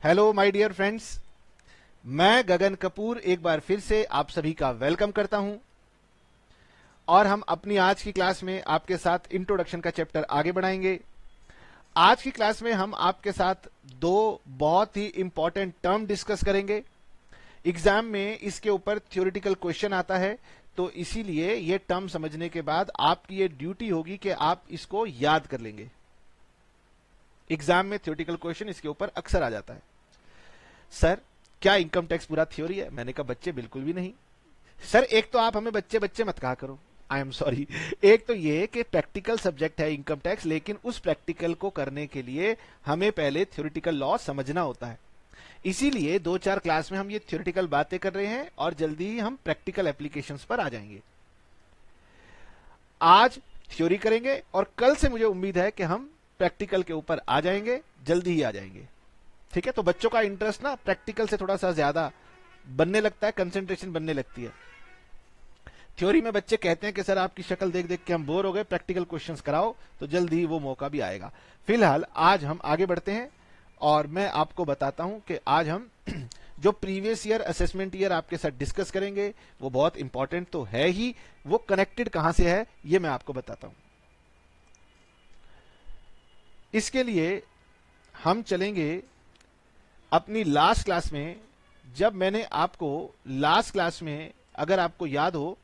Hello my dear friends, मैं गगन कपूर एक बार फिर से आप सभी का वेलकम करता हूं और हम अपनी आज की क्लास में आपके साथ इंट्रोडक्शन का चैप्टर आगे बढ़ाएंगे। आज की क्लास में हम आपके साथ दो बहुत ही इंपॉर्टेंट टर्म डिस्कस करेंगे। एग्जाम में इसके ऊपर थ्योरेटिकल क्वेश्चन आता है, तो इसीलिए ये टर्म समझने के बाद आपकी ये ड्यूटी होगी कि आप इसको याद कर लेंगे। एग्जाम में थ्योरेटिकल क्वेश्चन इसके ऊपर अक्सर आ जाता है। सर, क्या इनकम टैक्स पूरा थ्योरी है? मैंने कहा बच्चे बिल्कुल भी नहीं। सर, एक तो आप हमें बच्चे बच्चे मत कहा करो, आई एम सॉरी। एक तो ये कि प्रैक्टिकल सब्जेक्ट है इनकम टैक्स, लेकिन उस प्रैक्टिकल को करने के लिए हमें पहले थ्योरेटिकल लॉ समझना होता है। इसीलिए 2-4 क्लास में हम ये थ्योरेटिकल बातें कर रहे हैं और जल्दी ही हम प्रैक्टिकल एप्लीकेशंस पर आ जाएंगे। आज थ्योरी करेंगे और कल से मुझे उम्मीद है कि हम प्रैक्टिकल के ऊपर आ जाएंगे, जल्दी ही आ जाएंगे। ठीक है, तो बच्चों का इंटरेस्ट ना प्रैक्टिकल से थोड़ा सा ज्यादा बनने लगता है, कंसंट्रेशन बनने लगती है। थ्योरी में बच्चे कहते हैं कि सर आपकी शक्ल देख देख के हम बोर हो गए, प्रैक्टिकल क्वेश्चंस कराओ, तो जल्दी ही वो मौका भी आएगा। फिलहाल आज हम आगे बढ़ते हैं और मैं आपको बताता हूं कि आज हम जो प्रीवियस ईयर असेसमेंट ईयर आपके साथ डिस्कस करेंगे वो बहुत इंपॉर्टेंट तो है ही, वो कनेक्टेड कहां से है ये मैं आपको बताता हूं। इसके लिए हम चलेंगे अपनी लास्ट क्लास में। जब मैंने आपको लास्ट क्लास में, अगर आपको याद हो,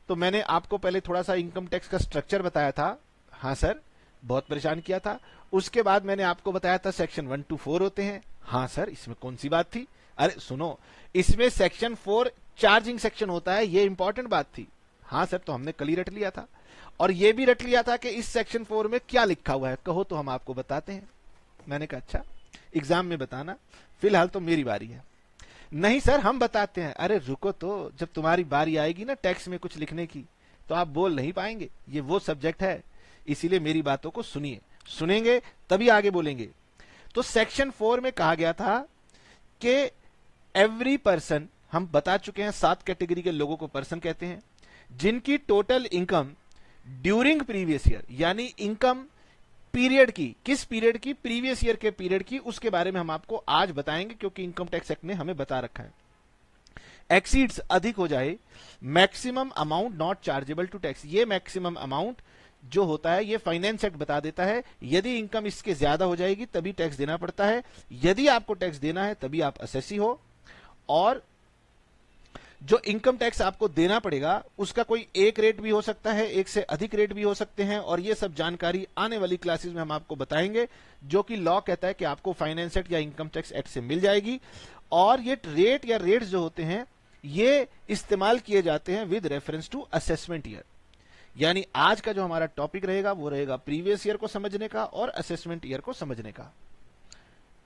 तो मैंने आपको पहले थोड़ा सा इनकम टैक्स का स्ट्रक्चर बताया था। हाँ सर, बहुत परेशान किया था। उसके बाद मैंने आपको बताया था सेक्शन 1 to 4 होते हैं। हाँ सर, इसमें कौन सी बात थी? अरे सुनो, इसमें सेक्शन 4 चार्जिंग सेक्शन होता है, ये इंपॉर्टेंट बात थी। हाँ सर, तो हमने कल ही रट लिया था और ये भी रट लिया था कि इस सेक्शन 4 में क्या लिखा हुआ है, कहो तो हम आपको बताते हैं। मैंने कहा अच्छा, एग्जाम में बताना, फिलहाल तो मेरी बारी है। नहीं सर, हम बताते हैं। अरे रुको तो, जब तुम्हारी बारी आएगी ना टैक्स में कुछ लिखने की, तो आप बोल नहीं पाएंगे। ये वो सब्जेक्ट है, इसीलिए मेरी बातों को सुनिए, सुनेंगे तभी आगे बोलेंगे। तो सेक्शन 4 में कहा गया था कि एवरी पर्सन, हम बता चुके हैं 7 कैटेगरी के लोगों को पर्सन कहते हैं, जिनकी total income during previous year, यानी इनकम पीरियड की, किस पीरियड की? प्रीवियस ईयर के पीरियड की। उसके बारे में हम आपको आज बताएंगे, क्योंकि इनकम टैक्स एक्ट ने हमें बता रखा है। एक्सीड्स, अधिक हो जाए, maximum amount not chargeable to tax, ये मैक्सिमम अमाउंट जो होता है ये फाइनेंस एक्ट बता देता है। यदि इनकम इसके ज्यादा हो जाएगी तभी टैक्स देना पड़ता है। यदि आपको टैक्स देना है तभी आप असेसी हो, और जो इनकम टैक्स आपको देना पड़ेगा उसका कोई एक रेट भी हो सकता है, एक से अधिक रेट भी हो सकते हैं, और ये सब जानकारी आने वाली क्लासेस में हम आपको बताएंगे, जो कि लॉ कहता है कि आपको फाइनेंस एक्ट या इनकम टैक्स एक्ट से मिल जाएगी। और ये रेट या रेट्स जो होते हैं ये इस्तेमाल किए जाते हैं with reference to assessment year. यानी आज का जो हमारा टॉपिक रहेगा वो रहेगा प्रीवियस ईयर को समझने का और असेसमेंट ईयर को समझने का।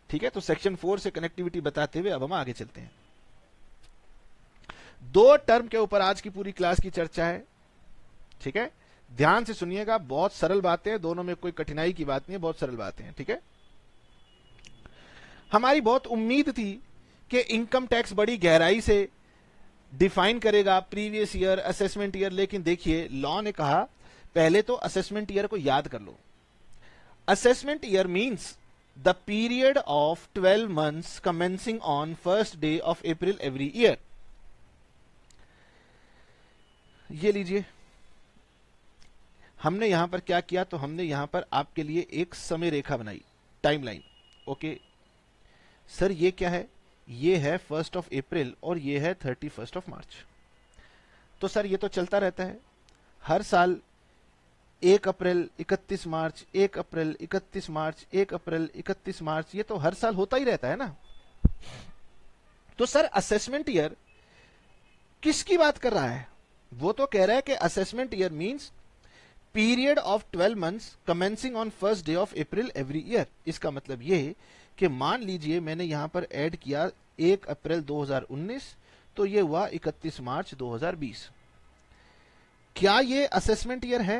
ठीक है, तो सेक्शन 4 से कनेक्टिविटी बताते हुए अब हम आगे चलते हैं। 2 टर्म के ऊपर आज की पूरी क्लास की चर्चा है। ठीक है, ध्यान से सुनिएगा, बहुत सरल बातें हैं, दोनों में कोई कठिनाई की बात नहीं है, बहुत सरल बातें हैं। ठीक है, हमारी बहुत उम्मीद थी कि इनकम टैक्स बड़ी गहराई से डिफाइन करेगा प्रीवियस ईयर, असेसमेंट ईयर, लेकिन देखिए लॉ ने कहा पहले तो असेसमेंट ईयर को याद कर लो। Assessment year means the period of 12 months commencing on first day of April every year. ये लीजिए, हमने यहां पर क्या किया, तो हमने यहां पर आपके लिए एक समय रेखा बनाई, टाइमलाइन। ओके सर, ये क्या है? ये है 1 अप्रैल और ये है 31 मार्च। तो सर ये तो चलता रहता है हर साल, 1 अप्रैल 31 मार्च, 1 अप्रैल 31 मार्च, 1 अप्रैल 31 मार्च, ये तो हर साल होता ही रहता है ना। तो सर असेसमेंट ईयर किसकी बात कर रहा है? वो तो कह रहा है कि assessment year means period of 12 months commencing on first day of April every year. इसका मतलब ये कि मान लीजिए मैंने यहां पर ऐड किया 1 अप्रैल 2019, तो ये हुआ 31 मार्च 2020। क्या ये असेसमेंट ईयर है?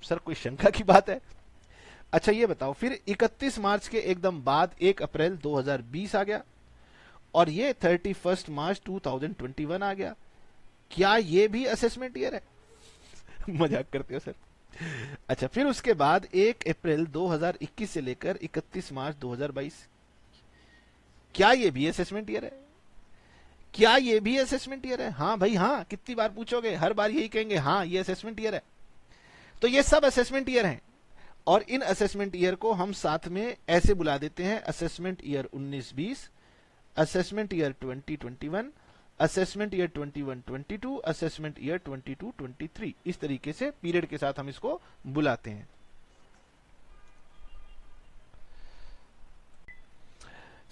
सर कोई शंका की बात है? अच्छा ये बताओ, फिर 31 मार्च के एकदम बाद 1 अप्रैल 2020 आ गया और ये 31 मार्च 2021 आ गया, क्या ये भी असेसमेंट ईयर है? मजाक करते हो सर। अच्छा, फिर उसके बाद 1 अप्रैल 2021 से लेकर 31 मार्च 2022, क्या ये भी असेसमेंट ईयर है? क्या ये भी असेसमेंट ईयर है? हाँ भाई हाँ, कितनी बार पूछोगे, हर बार यही कहेंगे हाँ ये असेसमेंट ईयर है। तो ये सब असेसमेंट ईयर हैं, और इन असेसमेंट ईयर को हम साथ में ऐसे बुला देते हैं: assessment year 19-20, assessment year 20-21, assessment year 21-22, assessment year 22-23। इस तरीके से पीरियड के साथ हम इसको बुलाते हैं।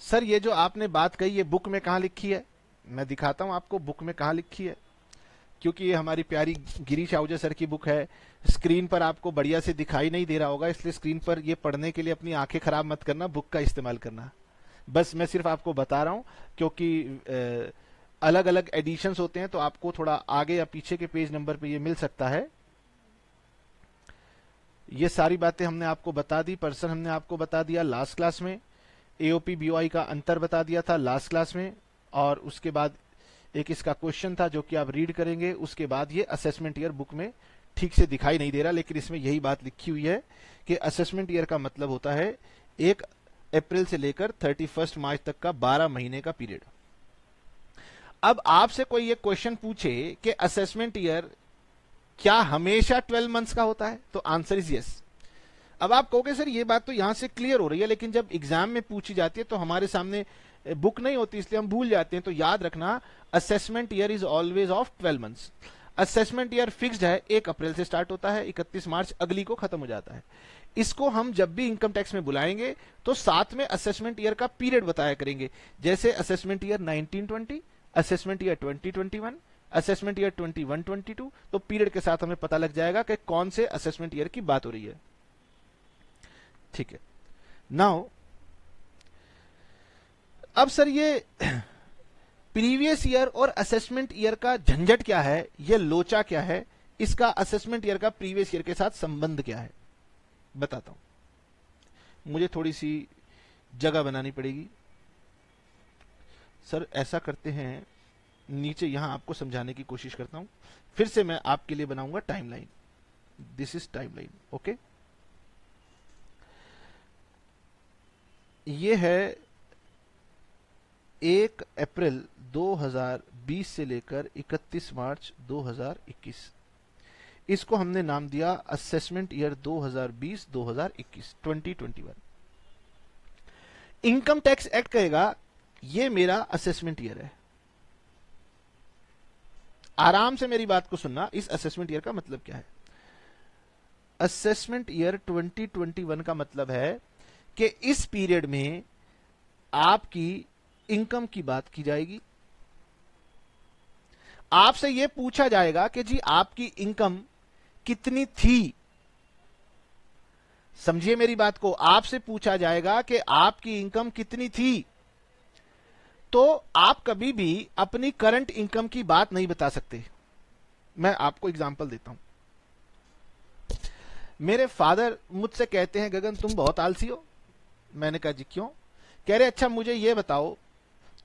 सर ये जो आपने बात कही ये बुक में कहां लिखी है? मैं दिखाता हूं आपको बुक में कहां लिखी है, क्योंकि ये हमारी प्यारी गिरीश आहूजा सर की बुक है। स्क्रीन पर आपको बढ़िया से दिखाई नहीं दे रहा होगा, इसलिए स्क्रीन पर ये पढ़ने के लिए अपनी आंखें खराब मत करना, बुक का इस्तेमाल करना। बस मैं सिर्फ आपको बता रहा हूं, क्योंकि अलग अलग एडिशंस होते हैं, तो आपको थोड़ा आगे या पीछे के पेज नंबर पे ये मिल सकता है। ये सारी बातें हमने आपको बता दी, पर्सन हमने आपको बता दिया लास्ट क्लास में, एओपी बीओआई का अंतर बता दिया था लास्ट क्लास में, और उसके बाद एक इसका क्वेश्चन था जो कि आप रीड करेंगे। उसके बाद ये असेसमेंट ईयर बुक में ठीक से दिखाई नहीं दे रहा, लेकिन इसमें यही बात लिखी हुई है कि असेसमेंट ईयर का मतलब होता है 1 अप्रैल से लेकर 31 मार्च तक का 12 महीने का पीरियड। अब आपसे कोई ये क्वेश्चन पूछे कि असेसमेंट ईयर क्या हमेशा 12 मंथ्स का होता है, तो आंसर इज यस। अब आप कहोगे सर ये बात तो यहां से क्लियर हो रही है, लेकिन जब एग्जाम में पूछी जाती है तो हमारे सामने बुक नहीं होती, इसलिए हम भूल जाते हैं। तो याद रखना, assessment year is always of 12 months. Assessment year fixed है, 1 अप्रैल से स्टार्ट होता है, 31 मार्च अगली को खत्म हो जाता है। इसको हम जब भी इनकम टैक्स में बुलाएंगे तो साथ में असेसमेंट ईयर का पीरियड बताया करेंगे, जैसे assessment year 1920, assessment year 2021, assessment year 21-22। तो पीरियड के साथ हमें पता लग जाएगा कि कौन से असेसमेंट ईयर की बात हो रही है। ठीक है, नाउ अब सर ये प्रीवियस ईयर और असेसमेंट ईयर का झंझट क्या है, ये लोचा क्या है, इसका असेसमेंट ईयर का प्रीवियस ईयर के साथ संबंध क्या है, बताता हूं। मुझे थोड़ी सी जगह बनानी पड़ेगी। सर ऐसा करते हैं, नीचे यहां आपको समझाने की कोशिश करता हूं, फिर से मैं आपके लिए बनाऊंगा timeline. This is timeline, okay. ये है 1 अप्रैल 2020 से लेकर 31 मार्च 2021। इसको हमने नाम दिया assessment year 2020-2021, 2021। Income tax act कहेगा ये मेरा असेसमेंट ईयर है। आराम से मेरी बात को सुनना, इस असेसमेंट ईयर का मतलब क्या है। असेसमेंट ईयर 2021 का मतलब है कि इस पीरियड में आपकी इनकम की बात की जाएगी। आपसे यह पूछा जाएगा कि जी आपकी इनकम कितनी थी। समझिए मेरी बात को, आपसे पूछा जाएगा कि आपकी इनकम कितनी थी। तो आप कभी भी अपनी करंट इनकम की बात नहीं बता सकते। मैं आपको एग्जांपल देता हूं। मेरे फादर मुझसे कहते हैं, गगन तुम बहुत आलसी हो। मैंने कहा जी क्यों? कह रहे अच्छा मुझे ये बताओ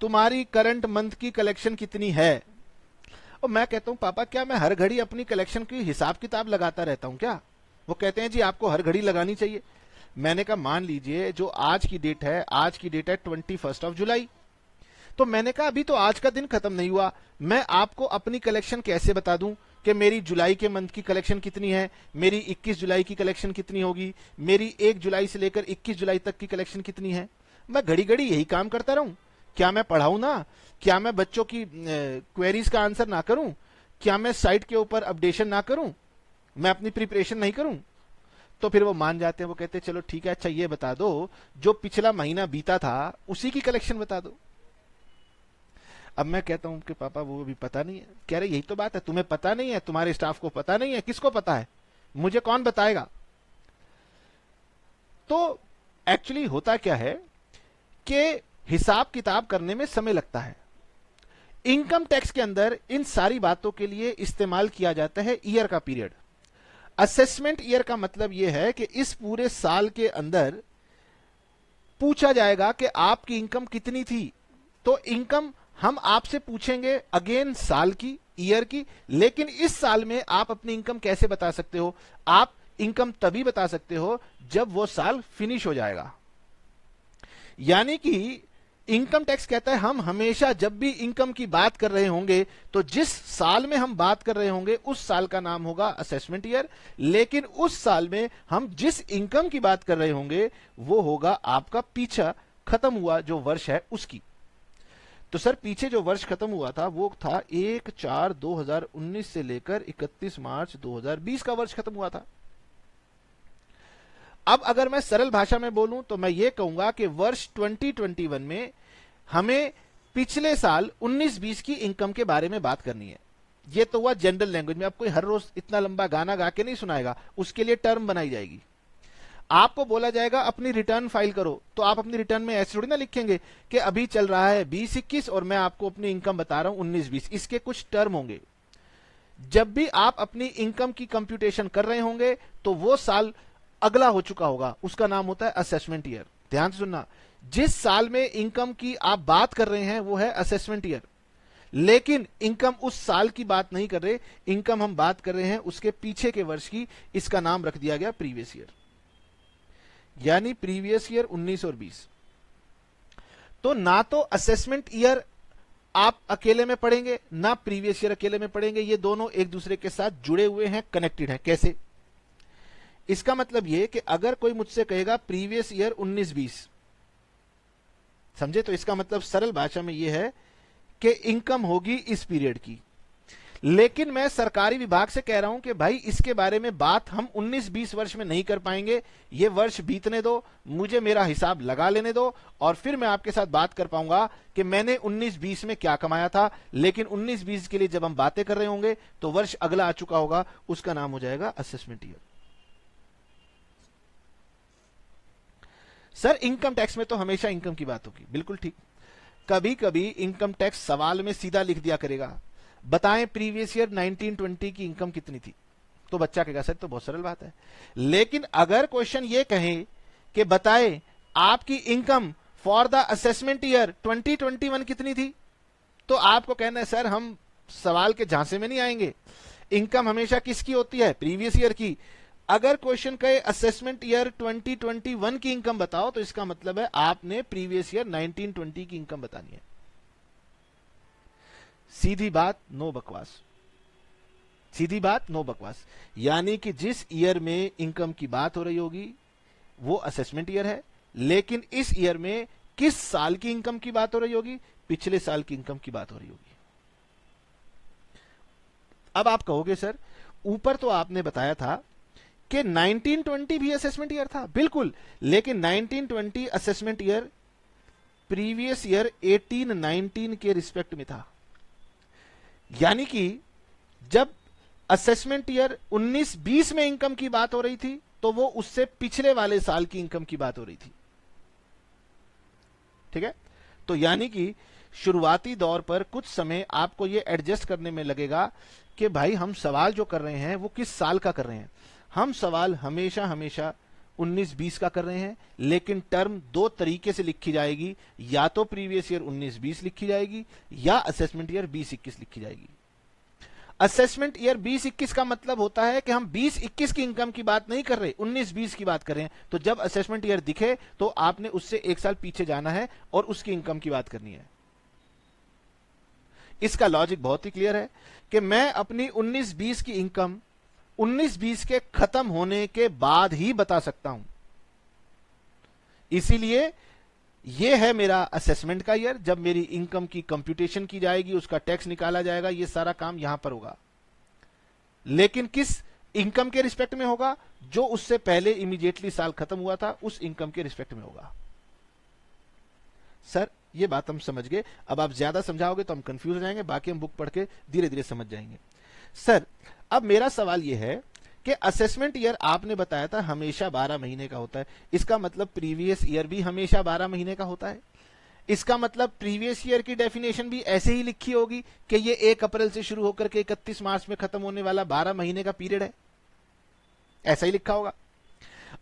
तुम्हारी करंट मंथ की कलेक्शन कितनी है। और मैं कहता हूं पापा क्या मैं हर घड़ी अपनी कलेक्शन की हिसाब किताब लगाता रहता हूं क्या? वो कहते हैं जी आपको हर घड़ी लगानी चाहिए। मैंने कहा मान लीजिए जो आज की डेट है, आज की डेट है 21 जुलाई। तो मैंने कहा अभी तो आज का दिन खत्म नहीं हुआ, मैं आपको अपनी कलेक्शन कैसे बता दूं कि मेरी जुलाई के मंथ की कलेक्शन कितनी है, मेरी 21 जुलाई की कलेक्शन कितनी होगी, मेरी 1 जुलाई से लेकर 21 जुलाई तक की कलेक्शन कितनी है। मैं घड़ी घड़ी यही काम करता रहूं? क्या मैं पढ़ाऊं ना? क्या मैं बच्चों की क्वेरीज का आंसर ना करूं? क्या मैं साइट के ऊपर अपडेशन ना करूं? मैं अपनी प्रिपरेशन नहीं करूं? तो फिर वो मान जाते हैं, वो कहते हैं चलो ठीक है, अच्छा ये बता दो जो पिछला महीना बीता था उसी की कलेक्शन बता दो। अब मैं कहता हूं कि पापा वो भी पता नहीं है। कह रहे यही तो बात है, तुम्हें पता नहीं है, तुम्हारे स्टाफ को पता नहीं है, किसको पता है? मुझे कौन बताएगा? तो एक्चुअली होता क्या है कि हिसाब किताब करने में समय लगता है। इनकम टैक्स के अंदर इन सारी बातों के लिए इस्तेमाल किया जाता है ईयर का पीरियड। असेसमेंट ईयर का मतलब यह है कि इस पूरे साल के अंदर पूछा जाएगा कि आपकी इनकम कितनी थी। तो इनकम हम आपसे पूछेंगे अगेन साल की, ईयर की, लेकिन इस साल में आप अपनी इनकम कैसे बता सकते हो? आप इनकम तभी बता सकते हो जब वो साल फिनिश हो जाएगा। यानी कि इनकम टैक्स कहता है हम हमेशा जब भी इनकम की बात कर रहे होंगे तो जिस साल में हम बात कर रहे होंगे उस साल का नाम होगा असेसमेंट ईयर, लेकिन उस साल में हम जिस इनकम की बात कर रहे होंगे वो होगा आपका पीछा खत्म हुआ जो वर्ष है उसकी। तो सर पीछे जो वर्ष खत्म हुआ था वो था 1/4/2019 से लेकर 31 मार्च 2020 का वर्ष खत्म हुआ था। अब अगर मैं सरल भाषा में बोलूं तो मैं ये कहूंगा कि वर्ष 2021 में हमें पिछले साल 19-20 की इनकम के बारे में बात करनी है। ये तो हुआ जनरल लैंग्वेज में, आपको हर रोज इतना लंबा गाना गा के नहीं सुनाएगा, उसके लिए टर्म बनाई जाएगी। आपको बोला जाएगा अपनी रिटर्न फाइल करो, तो आप अपनी रिटर्न में ऐसे थोड़ी ना लिखेंगे कि अभी चल रहा है 20-21 और मैं आपको अपनी इनकम बता रहा हूं 19-20। इसके कुछ टर्म होंगे। जब भी आप अपनी इनकम की कंप्यूटेशन कर रहे होंगे तो वो साल अगला हो चुका होगा, उसका नाम होता है असेसमेंट ईयर। ध्यान से सुनना, जिस साल में इनकम की आप बात कर रहे हैं वो है असेसमेंट ईयर, लेकिन इनकम उस साल की बात नहीं कर रहे, इनकम हम बात कर रहे हैं उसके पीछे के वर्ष की। इसका नाम रख दिया गया प्रीवियस ईयर, यानी प्रीवियस ईयर 19 और 20। तो ना तो असेसमेंट ईयर आप अकेले में पढ़ेंगे ना प्रीवियस ईयर अकेले में पढ़ेंगे, ये दोनों एक दूसरे के साथ जुड़े हुए हैं, कनेक्टेड हैं। कैसे? इसका मतलब ये कि अगर कोई मुझसे कहेगा प्रीवियस ईयर 19-20, समझे, तो इसका मतलब सरल भाषा में यह है कि इनकम होगी इस पीरियड की। लेकिन मैं सरकारी विभाग से कह रहा हूं कि भाई इसके बारे में बात हम 19-20 वर्ष में नहीं कर पाएंगे, ये वर्ष बीतने दो, मुझे मेरा हिसाब लगा लेने दो और फिर मैं आपके साथ बात कर पाऊंगा कि मैंने 19-20 में क्या कमाया था। लेकिन 19-20 के लिए जब हम बातें कर रहे होंगे तो वर्ष अगला आ चुका होगा, उसका नाम हो जाएगा assessment year. Sir income tax में तो हमेशा इनकम की बात होगी, बिल्कुल ठीक। कभी कभी इनकम टैक्स सवाल में सीधा लिख दिया करेगा, बताएं प्रीवियस ईयर 1920 की इनकम कितनी थी, तो बच्चा कहेगा सर तो बहुत सरल बात है। लेकिन अगर क्वेश्चन ये कहे कि बताएं आपकी income for the assessment year 2021 कितनी थी, तो आपको कहना है सर हम सवाल के झांसे में नहीं आएंगे, इनकम हमेशा किसकी होती है, प्रीवियस ईयर की। अगर क्वेश्चन कहे असेसमेंट ईयर 2021 की इनकम बताओ, तो इसका मतलब है आपने प्रीवियस ईयर 1920 की इनकम बतानी है। सीधी बात, नो बकवास, सीधी बात, नो बकवास। यानी कि जिस ईयर में इनकम की बात हो रही होगी वो असेसमेंट ईयर है, लेकिन इस ईयर में किस साल की इनकम की बात हो रही होगी, पिछले साल की इनकम की बात हो रही होगी। अब आप कहोगे सर ऊपर तो आपने बताया था कि 1920 भी असेसमेंट ईयर था, बिल्कुल, लेकिन 1920 असेसमेंट ईयर प्रीवियस ईयर 18-19 के रिस्पेक्ट में था। यानी कि जब असेसमेंट ईयर 19-20 में इनकम की बात हो रही थी तो वो उससे पिछले वाले साल की इनकम की बात हो रही थी। ठीक है, तो यानी कि शुरुआती दौर पर कुछ समय आपको ये एडजस्ट करने में लगेगा कि भाई हम सवाल जो कर रहे हैं वो किस साल का कर रहे हैं। हम सवाल हमेशा हमेशा 19-20 का कर रहे हैं, लेकिन टर्म दो तरीके से लिखी जाएगी, या तो प्रीवियस ईयर 19-20 लिखी जाएगी या असेसमेंट ईयर 20-21 लिखी जाएगी। असेसमेंट ईयर 20-21 का मतलब होता है कि हम 20-21 की इनकम की बात नहीं कर रहे, 19-20 की बात कर रहे हैं। तो जब असेसमेंट ईयर दिखे तो आपने उससे एक साल पीछे जाना है और उसकी इनकम की बात करनी है। इसका लॉजिक बहुत ही क्लियर है कि मैं अपनी 19-20 की इनकम 19-20 के खत्म होने के बाद ही बता सकता हूं। इसीलिए यह है मेरा असेसमेंट का ईयर, जब मेरी इनकम की कंप्यूटेशन की जाएगी, उसका टैक्स निकाला जाएगा, यह सारा काम यहां पर होगा। लेकिन किस इनकम के रिस्पेक्ट में होगा, जो उससे पहले इमीडिएटली साल खत्म हुआ था उस इनकम के रिस्पेक्ट में होगा। सर ये बात हम समझ गए, अब आप ज्यादा समझाओगे तो हम कंफ्यूज हो जाएंगे, बाकी हम बुक पढ़ के धीरे धीरे समझ जाएंगे। सर अब मेरा सवाल यह है कि असेसमेंट ईयर आपने बताया था हमेशा 12 महीने का होता है, इसका मतलब प्रीवियस ईयर भी हमेशा 12 महीने का होता है। इसका मतलब प्रीवियस ईयर की डेफिनेशन भी ऐसे ही लिखी होगी कि ये 1 अप्रैल से शुरू होकर के 31 मार्च में खत्म होने वाला 12 महीने का पीरियड है, ऐसा ही लिखा होगा।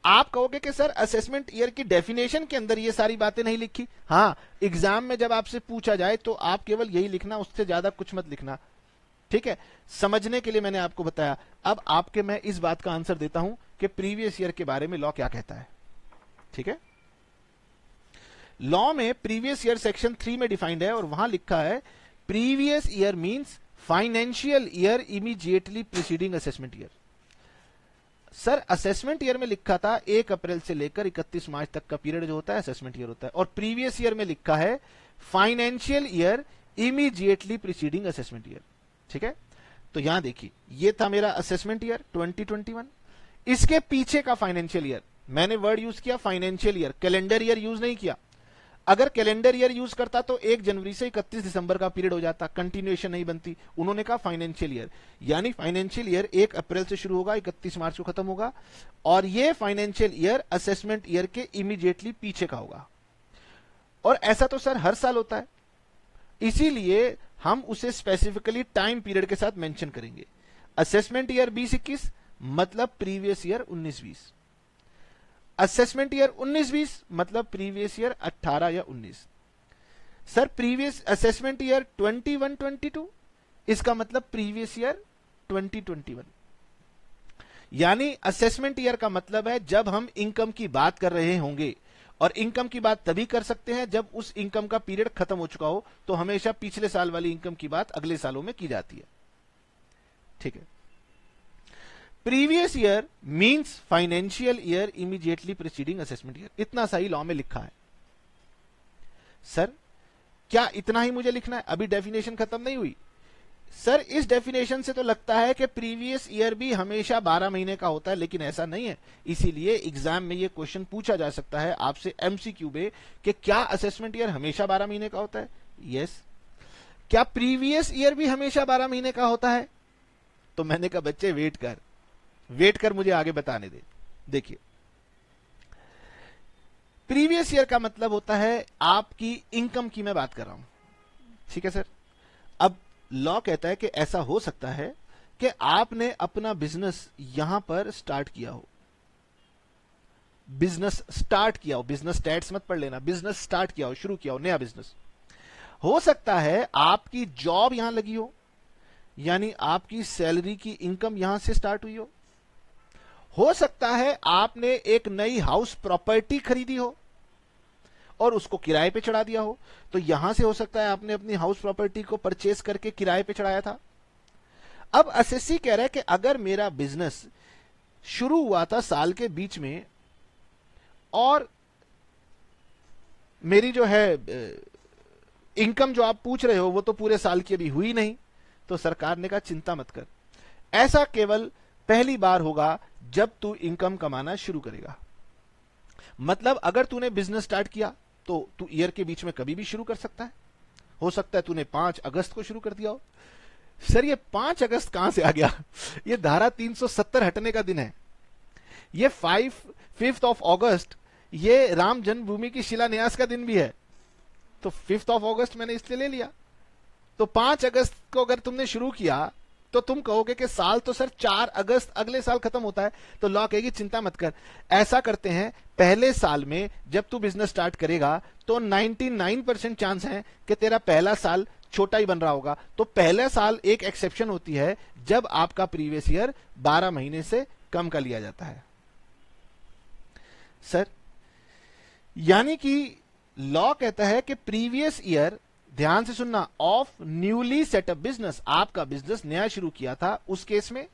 आप कहोगे कि सर असेसमेंट ईयर की डेफिनेशन के अंदर ये सारी बातें नहीं लिखी। हाँ, एग्जाम में जब आपसे पूछा जाए तो आप केवल यही लिखना, उससे ज्यादा कुछ मत लिखना। ठीक है, समझने के लिए मैंने आपको बताया। अब आपके मैं इस बात का आंसर देता हूं कि प्रीवियस ईयर के बारे में लॉ क्या कहता है। ठीक है, लॉ में प्रीवियस ईयर सेक्शन 3 में डिफाइंड है और वहां लिखा है previous year means financial year immediately preceding assessment year. Sir assessment year में लिखा था 1 अप्रैल से लेकर 31 मार्च तक का पीरियड जो होता है असेसमेंट ईयर होता है, और प्रीवियस ईयर में लिखा है financial year immediately preceding assessment year. ठीक है, तो यहां देखिए ये था मेरा असेसमेंट ईयर 2021, इसके पीछे का फाइनेंशियल ईयर, मैंने वर्ड यूज किया financial year, calendar year use नहीं किया। अगर कैलेंडर ईयर यूज करता तो 1 जनवरी से 31 दिसंबर का पीरियड हो जाता, कंटिन्यूएशन नहीं बनती। उन्होंने कहा फाइनेंशियल ईयर, यानी फाइनेंशियल ईयर 1 अप्रैल से शुरू होगा 31 मार्च को खत्म होगा, और ये फाइनेंशियल ईयर असेसमेंट ईयर के इमीडिएटली पीछे का होगा। और ऐसा तो सर हर साल होता है, इसीलिए हम उसे स्पेसिफिकली टाइम पीरियड के साथ मेंशन करेंगे। असेसमेंट ईयर 2021 मतलब प्रीवियस ईयर 19-20, असेसमेंट ईयर 19-20 मतलब प्रीवियस ईयर 18 या 19। सर प्रीवियस असेसमेंट ईयर 21-22 इसका मतलब प्रीवियस ईयर 2021। यानी असेसमेंट ईयर का मतलब है जब हम इनकम की बात कर रहे होंगे, और इनकम की बात तभी कर सकते हैं जब उस इनकम का पीरियड खत्म हो चुका हो, तो हमेशा पिछले साल वाली इनकम की बात अगले सालों में की जाती है। ठीक है, previous year means financial year immediately preceding assessment year, इतना सही लॉ में लिखा है। सर क्या इतना ही मुझे लिखना है, अभी डेफिनेशन खत्म नहीं हुई? सर इस डेफिनेशन से तो लगता है कि प्रीवियस ईयर भी हमेशा 12 महीने का होता है, लेकिन ऐसा नहीं है। इसीलिए एग्जाम में यह क्वेश्चन पूछा जा सकता है आपसे एमसीक्यू में कि क्या असेसमेंट ईयर हमेशा 12 महीने का होता है? यस। क्या प्रीवियस ईयर भी हमेशा 12 महीने का होता है? तो मैंने कहा बच्चे वेट कर मुझे आगे बताने दे। देखिए प्रीवियस ईयर का मतलब होता है आपकी इनकम की मैं बात कर रहा हूं, ठीक है सर। अब लॉ कहता है कि ऐसा हो सकता है कि आपने अपना बिजनेस यहां पर स्टार्ट किया हो, बिजनेस स्टैट्स मत पढ़ लेना, बिजनेस स्टार्ट किया हो, शुरू किया हो, नया बिजनेस। हो सकता है आपकी जॉब यहां लगी हो, यानी आपकी सैलरी की इनकम यहां से स्टार्ट हुई हो सकता है आपने एक नई हाउस प्रॉपर्टी खरीदी हो और उसको किराए पे चढ़ा दिया हो, तो यहां से हो सकता है आपने अपनी हाउस प्रॉपर्टी को परचेस करके किराए पे चढ़ाया था। अब एसएससी कह रहा है कि अगर मेरा बिजनेस शुरू हुआ था साल के बीच में और मेरी जो है इनकम जो आप पूछ रहे हो वो तो पूरे साल की अभी हुई नहीं, तो सरकार ने कहा चिंता मत कर, ऐसा केवल पहली बार होगा जब तू इनकम कमाना शुरू करेगा। मतलब अगर तूने बिजनेस स्टार्ट किया तो तू ईयर के बीच में कभी भी शुरू कर सकता है। हो सकता है तूने 5 अगस्त को शुरू कर दिया हो। सर ये 5 अगस्त कहां से आ गया? ये धारा 370 हटने का दिन है। ये 5th ऑफ अगस्त ये राम जन्मभूमि की शिलान्यास का दिन भी है, तो 5th ऑफ अगस्त मैंने इसलिए ले लिया। तो 5 अगस्त को अगर तुमने शुरू किया तो तुम कहोगे कि साल तो सर 4 अगस्त अगले साल खत्म होता है, तो लॉ कहेगी चिंता मत कर, ऐसा करते हैं पहले साल में जब तू बिजनेस स्टार्ट करेगा तो 99% चांस है कि तेरा पहला साल छोटा ही बन रहा होगा। तो पहला साल एक एक्सेप्शन होती है जब आपका प्रीवियस ईयर 12 महीने से कम का लिया जाता है। सर यानी कि लॉ कहता है कि प्रीवियस ईयर, ध्यान से सुनना, ऑफ न्यूली सेटअप बिजनेस, आपका बिजनेस नया शुरू किया था उस केस में,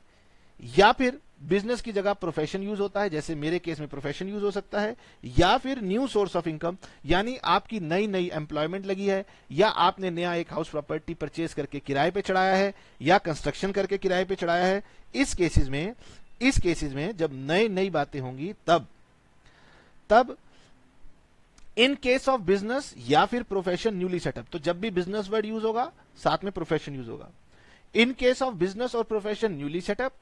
या फिर बिजनेस की जगह प्रोफेशन यूज होता है, जैसे मेरे केस में प्रोफेशन यूज हो सकता है, या फिर न्यू सोर्स ऑफ इनकम, यानी आपकी नई एम्प्लॉयमेंट लगी है, या आपने नया एक हाउस प्रॉपर्टी परचेज करके किराए पे चढ़ाया है, या कंस्ट्रक्शन करके किराए पे चढ़ाया है। इस केसेस में जब नई बातें होंगी तब इन केस ऑफ बिजनेस या फिर प्रोफेशन न्यूली सेटअप, तो जब भी बिजनेस वर्ड यूज होगा साथ में प्रोफेशन यूज होगा। इन केस ऑफ बिजनेस और प्रोफेशन न्यूली सेटअप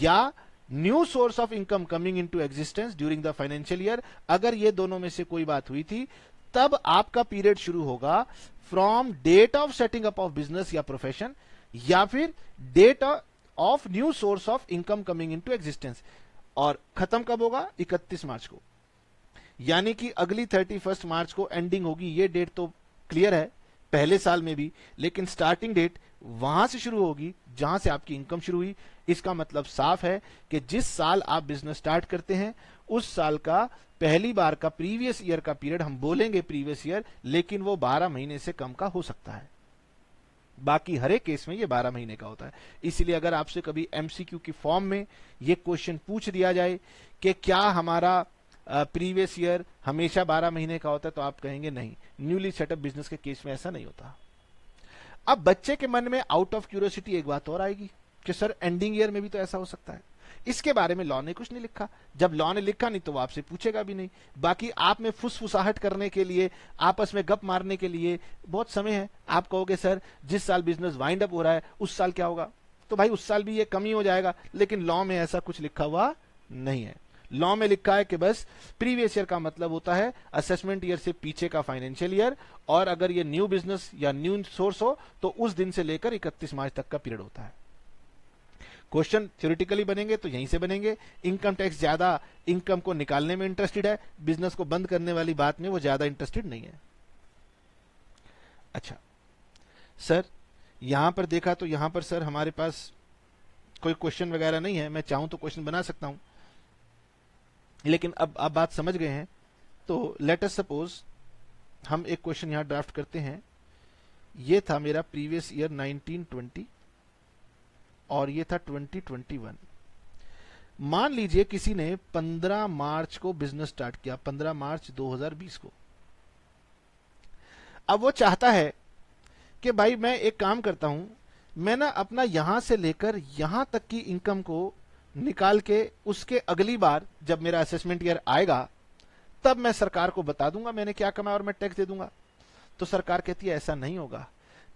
या new source of income coming into existence during the financial year, अगर ये दोनों में से कोई बात हुई थी तब आपका पीरियड शुरू होगा from date of setting up of business या प्रोफेशन, या फिर date of new source of income coming into existence, और खत्म कब होगा? 31 मार्च को, यानी कि अगली 31 मार्च को एंडिंग होगी। ये डेट तो क्लियर है पहले साल में भी, लेकिन स्टार्टिंग डेट वहां से शुरू होगी जहां से आपकी इनकम शुरू हुई। इसका मतलब साफ है कि जिस साल आप बिजनेस स्टार्ट करते हैं उस साल का पहली बार का प्रीवियस ईयर का पीरियड हम बोलेंगे प्रीवियस ईयर, लेकिन वो 12 महीने से कम का हो सकता है। बाकी हर एक केस में ये 12 महीने का होता है। इसलिए अगर आपसे कभी एमसीक्यू की फॉर्म में ये क्वेश्चन पूछ दिया जाए कि क्या हमारा प्रीवियस ईयर हमेशा 12 महीने का होता है, तो आप कहेंगे नहीं, न्यूली सेटअप बिजनेस के केस में ऐसा नहीं होता। अब बच्चे के मन में आउट ऑफ क्यूरियोसिटी एक बात और आएगी कि सर एंडिंग ईयर में भी तो ऐसा हो सकता है। इसके बारे में लॉ ने कुछ नहीं लिखा। जब लॉ ने लिखा नहीं तो वो आपसे पूछेगा भी नहीं। बाकी आप में फुसफुसाहट करने के लिए, आपस में गप मारने के लिए बहुत समय है। आप कहोगे सर जिस साल बिजनेस वाइंड अप हो रहा है उस साल क्या होगा, तो भाई उस साल भी ये कम ही हो जाएगा। लेकिन लॉ में ऐसा कुछ लिखा हुआ नहीं है। लॉ में लिखा है कि बस प्रीवियस ईयर का मतलब होता है असेसमेंट ईयर से पीछे का फाइनेंशियल ईयर, और अगर ये न्यू बिजनेस या न्यू सोर्स हो तो उस दिन से लेकर 31 मार्च तक का पीरियड होता है। क्वेश्चन थ्योरेटिकली बनेंगे तो यहीं से बनेंगे। इनकम टैक्स ज्यादा इनकम को निकालने में इंटरेस्टेड है, बिजनेस को बंद करने वाली बात में वो ज्यादा इंटरेस्टेड नहीं है। अच्छा सर, यहां पर देखा तो यहां पर सर हमारे पास कोई क्वेश्चन वगैरह नहीं है। मैं चाहूं तो क्वेश्चन बना सकता हूं, लेकिन अब आप बात समझ गए हैं तो लेट अस सपोज हम एक क्वेश्चन यहां ड्राफ्ट करते हैं। ये था मेरा प्रीवियस ईयर 1920 और ये था 2021। मान लीजिए किसी ने 15 मार्च को बिजनेस स्टार्ट किया, 15 मार्च 2020 को। अब वो चाहता है कि भाई मैं एक काम करता हूं, मैं ना अपना यहां से लेकर यहां तक की इनकम को निकाल के उसके अगली बार जब मेरा असेसमेंट ईयर आएगा तब मैं सरकार को बता दूंगा मैंने क्या कमाया और मैं टैक्स दे दूंगा। तो सरकार कहती है ऐसा नहीं होगा,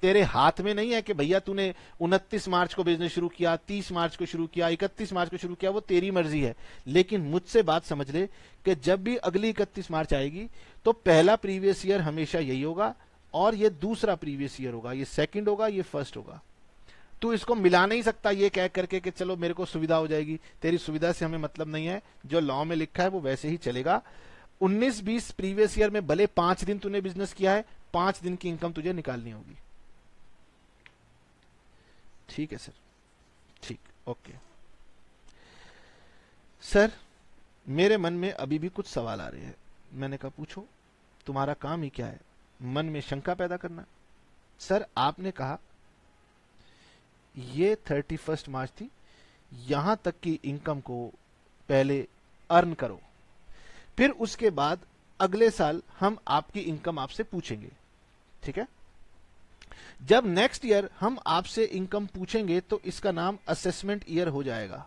तेरे हाथ में नहीं है कि भैया तूने 29 मार्च को बिजनेस शुरू किया, 30 मार्च को शुरू किया, 31 मार्च को शुरू किया, वो तेरी मर्जी है। लेकिन मुझसे बात समझ ले कि जब भी अगली 31 मार्च आएगी तो पहला प्रीवियस ईयर हमेशा यही होगा और ये दूसरा प्रीवियस ईयर होगा, ये सेकंड होगा, ये फर्स्ट होगा। तू इसको मिला नहीं सकता ये कह करके कि चलो मेरे को सुविधा हो जाएगी। तेरी सुविधा से हमें मतलब नहीं है, जो लॉ में लिखा है वो वैसे ही चलेगा। 19-20 प्रीवियस ईयर में भले 5 दिन तूने बिजनेस किया है, 5 दिन की इनकम तुझे निकालनी होगी। ठीक है सर, ठीक, ओके। सर मेरे मन में अभी भी कुछ सवाल आ रहे हैं। मैंने कहा पूछो, तुम्हारा काम ही क्या है, मन में शंका पैदा करना। सर आपने कहा ये 31 मार्च थी, यहां तक की इनकम को पहले अर्न करो, फिर उसके बाद अगले साल हम आपकी इनकम आपसे पूछेंगे। ठीक है, जब नेक्स्ट ईयर हम आपसे इनकम पूछेंगे तो इसका नाम असेसमेंट ईयर हो जाएगा।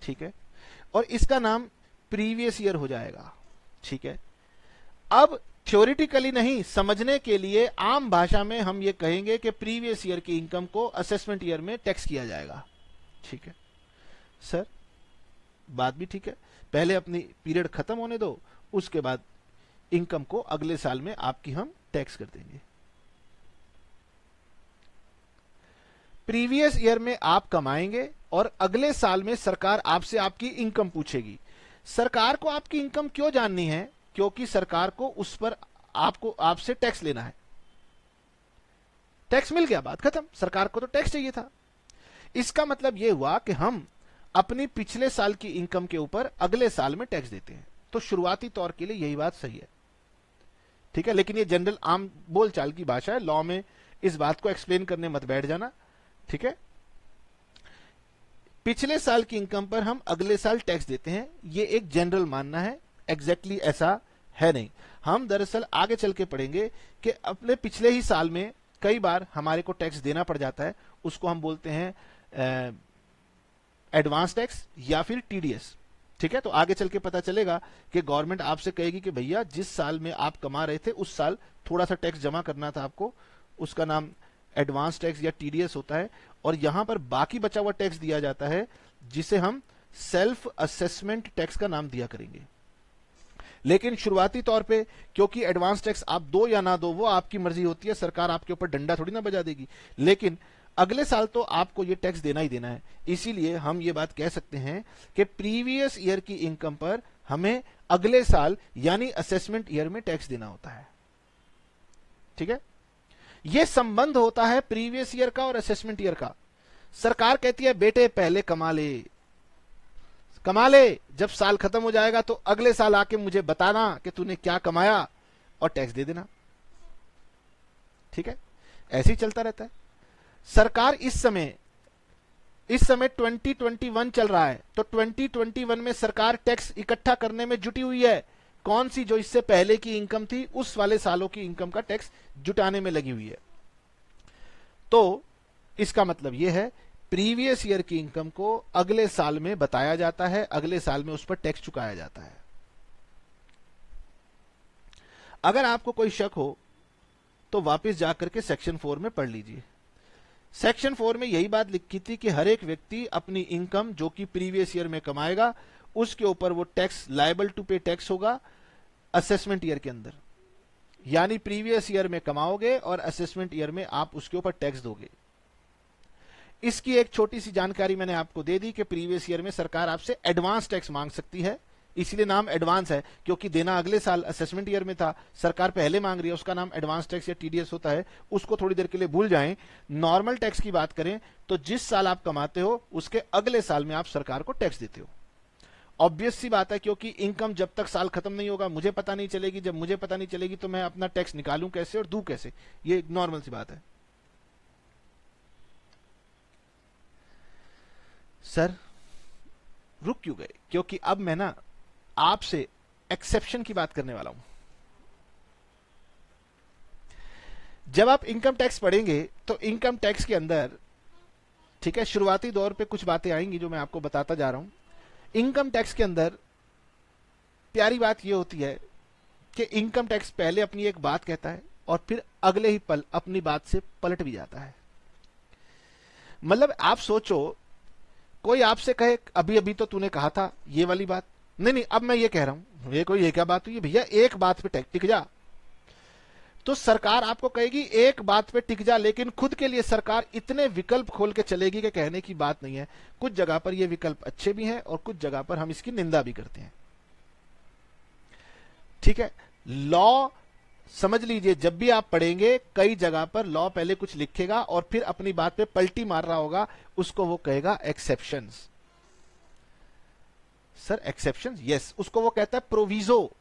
ठीक है, और इसका नाम प्रीवियस ईयर हो जाएगा। ठीक है, अब थ्योरेटिकली नहीं, समझने के लिए आम भाषा में हम ये कहेंगे कि प्रीवियस ईयर की इनकम को असेसमेंट ईयर में टैक्स किया जाएगा। ठीक है सर, बात भी ठीक है, पहले अपनी पीरियड खत्म होने दो, उसके बाद इनकम को अगले साल में आपकी हम टैक्स कर देंगे। प्रीवियस ईयर में आप कमाएंगे और अगले साल में सरकार आपसे आपकी इनकम पूछेगी। सरकार को आपकी इनकम क्यों जाननी है? क्योंकि सरकार को उस पर आपसे टैक्स लेना है। टैक्स मिल गया, बात खत्म, सरकार को तो टैक्स चाहिए था। इसका मतलब यह हुआ कि हम अपनी पिछले साल की इनकम के ऊपर अगले साल में टैक्स देते हैं। तो शुरुआती तौर के लिए यही बात सही है। ठीक है, लेकिन ये जनरल आम बोलचाल की भाषा है, लॉ में इस बात को एक्सप्लेन करने मत बैठ जाना। ठीक है, पिछले साल की इनकम पर हम अगले साल टैक्स देते हैं, ये एक जनरल मानना है, एग्जैक्टली ऐसा है नहीं। हम दरअसल आगे चल के पढ़ेंगे कि अपने पिछले ही साल में कई बार हमारे को टैक्स देना पड़ जाता है, उसको हम बोलते हैं एडवांस टैक्स या फिर टीडीएस। ठीक है, तो आगे चल के पता चलेगा कि गवर्नमेंट आपसे कहेगी कि भैया जिस साल में आप कमा रहे थे उस साल थोड़ा सा टैक्स जमा करना था आपको, उसका नाम एडवांस टैक्स या टीडीएस होता है। और यहां पर बाकी बचा हुआ टैक्स दिया जाता है जिसे हम सेल्फ असेसमेंट टैक्स का नाम दिया करेंगे। लेकिन शुरुआती तौर पे क्योंकि एडवांस टैक्स आप दो या ना दो वो आपकी मर्जी होती है, सरकार आपके ऊपर डंडा थोड़ी ना बजा देगी, लेकिन अगले साल तो आपको ये टैक्स देना ही देना है। इसीलिए हम ये बात कह सकते हैं कि प्रीवियस ईयर की इनकम पर हमें अगले साल यानी असेसमेंट ईयर में टैक्स देना होता है। ठीक है, यह संबंध होता है प्रीवियस ईयर का और असेसमेंट ईयर का। सरकार कहती है बेटे पहले कमा ले, कमा ले, जब साल खत्म हो जाएगा तो अगले साल आके मुझे बताना कि तूने क्या कमाया और टैक्स दे देना। ठीक है, ऐसे ही चलता रहता है। सरकार इस समय 2021 चल रहा है, तो 2021 में सरकार टैक्स इकट्ठा करने में जुटी हुई है। कौन सी? जो इससे पहले की इनकम थी, उस वाले सालों की इनकम का टैक्स जुटाने में लगी हुई है। तो इसका मतलब यह है प्रीवियस ईयर की इनकम को अगले साल में बताया जाता है, अगले साल में उस पर टैक्स चुकाया जाता है। अगर आपको कोई शक हो तो वापस जाकर के सेक्शन 4 में पढ़ लीजिए। सेक्शन 4 में यही बात लिखी थी कि हर एक व्यक्ति अपनी इनकम जो कि प्रीवियस ईयर में कमाएगा उसके ऊपर वो टैक्स लायबल टू पे टैक्स होगा असेसमेंट ईयर के अंदर। यानी प्रीवियस ईयर में कमाओगे और असेसमेंट ईयर में आप उसके ऊपर टैक्स दोगे। इसकी एक छोटी सी जानकारी मैंने आपको दे दी कि प्रीवियस ईयर में सरकार आपसे एडवांस टैक्स मांग सकती है, इसलिए नाम एडवांस है, क्योंकि देना अगले साल असेसमेंट ईयर में था, सरकार पहले मांग रही है, उसका नाम एडवांस टैक्स या टीडीएस होता है। उसको थोड़ी देर के लिए भूल जाएं। नॉर्मल टैक्स की बात करें तो जिस साल आप कमाते हो उसके अगले साल में आप सरकार को टैक्स देते हो। ऑब्वियस सी बात है, क्योंकि इनकम जब तक साल खत्म नहीं होगा मुझे पता नहीं चलेगी, जब मुझे पता नहीं चलेगी तो मैं अपना टैक्स निकालूं कैसे और दूं कैसे, ये नॉर्मल सी बात है। सर रुक क्यों गए? क्योंकि अब मैं ना आपसे एक्सेप्शन की बात करने वाला हूं। जब आप इनकम टैक्स पढ़ेंगे तो इनकम टैक्स के अंदर, ठीक है, शुरुआती दौर पे कुछ बातें आएंगी जो मैं आपको बताता जा रहा हूं। इनकम टैक्स के अंदर प्यारी बात यह होती है कि इनकम टैक्स पहले अपनी एक बात कहता है और फिर अगले ही पल अपनी बात से पलट भी जाता है। मतलब आप सोचो, कोई आपसे कहे अभी अभी तो तूने कहा था ये वाली बात, नहीं अब मैं ये कह रहा हूं, ये कोई ये क्या बात हुई भैया, एक बात पे टिक जा। तो सरकार आपको कहेगी एक बात पे टिक जा, लेकिन खुद के लिए सरकार इतने विकल्प खोल के चलेगी कि कहने की बात नहीं है। कुछ जगह पर ये विकल्प अच्छे भी हैं और कुछ जगह पर हम इसकी निंदा भी करते हैं। ठीक है, लॉ समझ लीजिए, जब भी आप पढ़ेंगे कई जगह पर लॉ पहले कुछ लिखेगा और फिर अपनी बात पे पलटी मार रहा होगा, उसको वो कहेगा एक्सेप्शंस। Sir exceptions? यस, उसको वो कहता है प्रोविजो।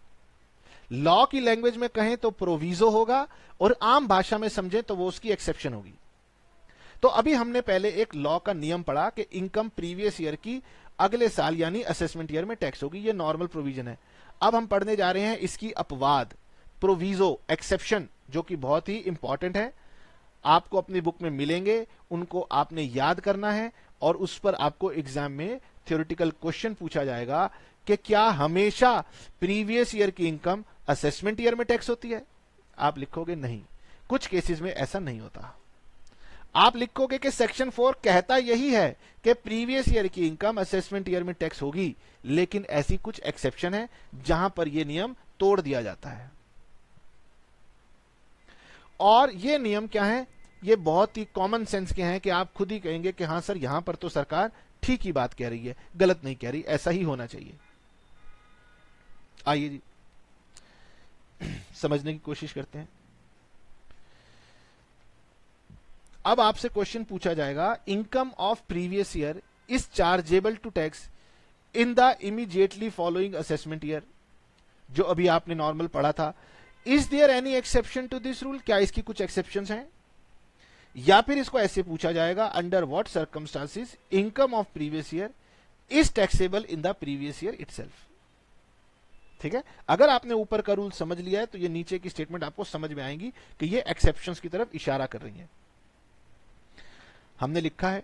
लॉ की लैंग्वेज में कहें तो प्रोविजो होगा और आम भाषा में समझें तो वो उसकी एक्सेप्शन होगी। तो अभी हमने पहले एक लॉ का नियम पढ़ा कि इनकम प्रीवियस ईयर की अगले साल यानी असेसमेंट ईयर में टैक्स होगी, ये नॉर्मल प्रोविजन है। अब हम पढ़ने जा रहे हैं इसकी अपवाद, प्रोविजो, एक्सेप्शन, जो कि बहुत ही इंपॉर्टेंट है। आपको अपनी बुक में मिलेंगे, उनको आपने याद करना है और उस पर आपको एग्जाम में थ्योरेटिकल क्वेश्चन पूछा जाएगा कि क्या हमेशा प्रीवियस ईयर की इनकम असेसमेंट ईयर में टैक्स होती है? आप लिखोगे नहीं, कुछ केसेस में ऐसा नहीं होता। आप लिखोगे कि सेक्शन 4 कहता यही है कि प्रीवियस ईयर की इनकम असेसमेंट ईयर में टैक्स होगी, लेकिन ऐसी कुछ एक्सेप्शन है जहां पर यह नियम तोड़ दिया जाता है। और ये नियम क्या है? ये बहुत ही कॉमन सेंस के हैं कि आप खुद ही कहेंगे कि हाँ सर यहां पर तो सरकार ठीक ही बात कह रही है, गलत नहीं कह रही, ऐसा ही होना चाहिए। आइए जी समझने की कोशिश करते हैं। अब आपसे क्वेश्चन पूछा जाएगा, income of previous year is chargeable to tax in the immediately following assessment year, जो अभी आपने नॉर्मल पढ़ा था। Is there any exception to this rule? क्या इसकी कुछ एक्सेप्शंस हैं? या फिर इसको ऐसे पूछा जाएगा, under what circumstances income of previous year is taxable in the previous year itself. ठीक है, अगर आपने ऊपर का रूल समझ लिया है तो ये नीचे की स्टेटमेंट आपको समझ में आएंगी कि ये एक्सेप्शंस की तरफ इशारा कर रही है। हमने लिखा है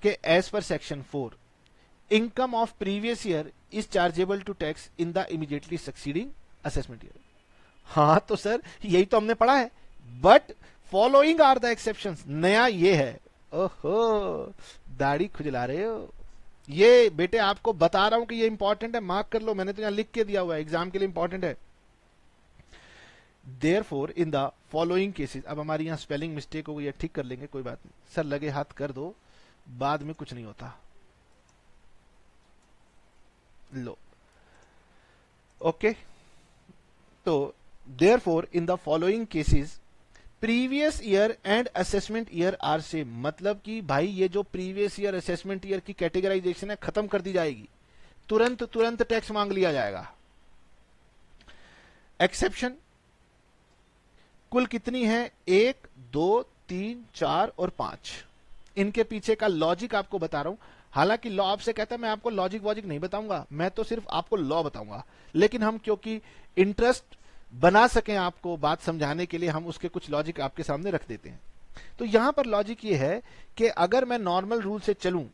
कि as per section 4 income of previous year is chargeable to tax in the immediately succeeding assessment year. हाँ तो सर यही तो हमने पढ़ा है, but following are the exceptions. नया ये है, ओहो दाढ़ी खुजला रहे हो, ये बेटे आपको बता रहा हूं कि ये इंपॉर्टेंट है, मार्क कर लो, मैंने तो यहां लिख के दिया हुआ है, एग्जाम के लिए इंपॉर्टेंट है। Therefore in the following cases, अब हमारी यहां स्पेलिंग मिस्टेक हो गई है, ठीक कर लेंगे, कोई बात नहीं सर, लगे हाथ कर दो, बाद में कुछ नहीं होता। लो ओके, तो therefore in the following cases previous year and assessment year are same. मतलब कि भाई ये जो प्रीवियस ईयर असेसमेंट ईयर की कैटेगराइजेशन है खत्म कर दी जाएगी। तुरंत तुरंत टैक्स मांग लिया जाएगा। एक्सेप्शन कुल कितनी है? 1, 2, 3, 4 और 5। इनके पीछे का लॉजिक आपको बता रहा हूं। हालांकि लॉ आपसे कहता है मैं आपको लॉजिक वॉजिक नहीं बताऊंगा, मैं तो सिर्फ आपको लॉ बताऊंगा, लेकिन हम क्योंकि इंटरेस्ट बना सकें आपको बात समझाने के लिए, हम उसके कुछ लॉजिक आपके सामने रख देते हैं। तो यहां पर लॉजिक ये है कि अगर मैं नॉर्मल रूल से चलूं,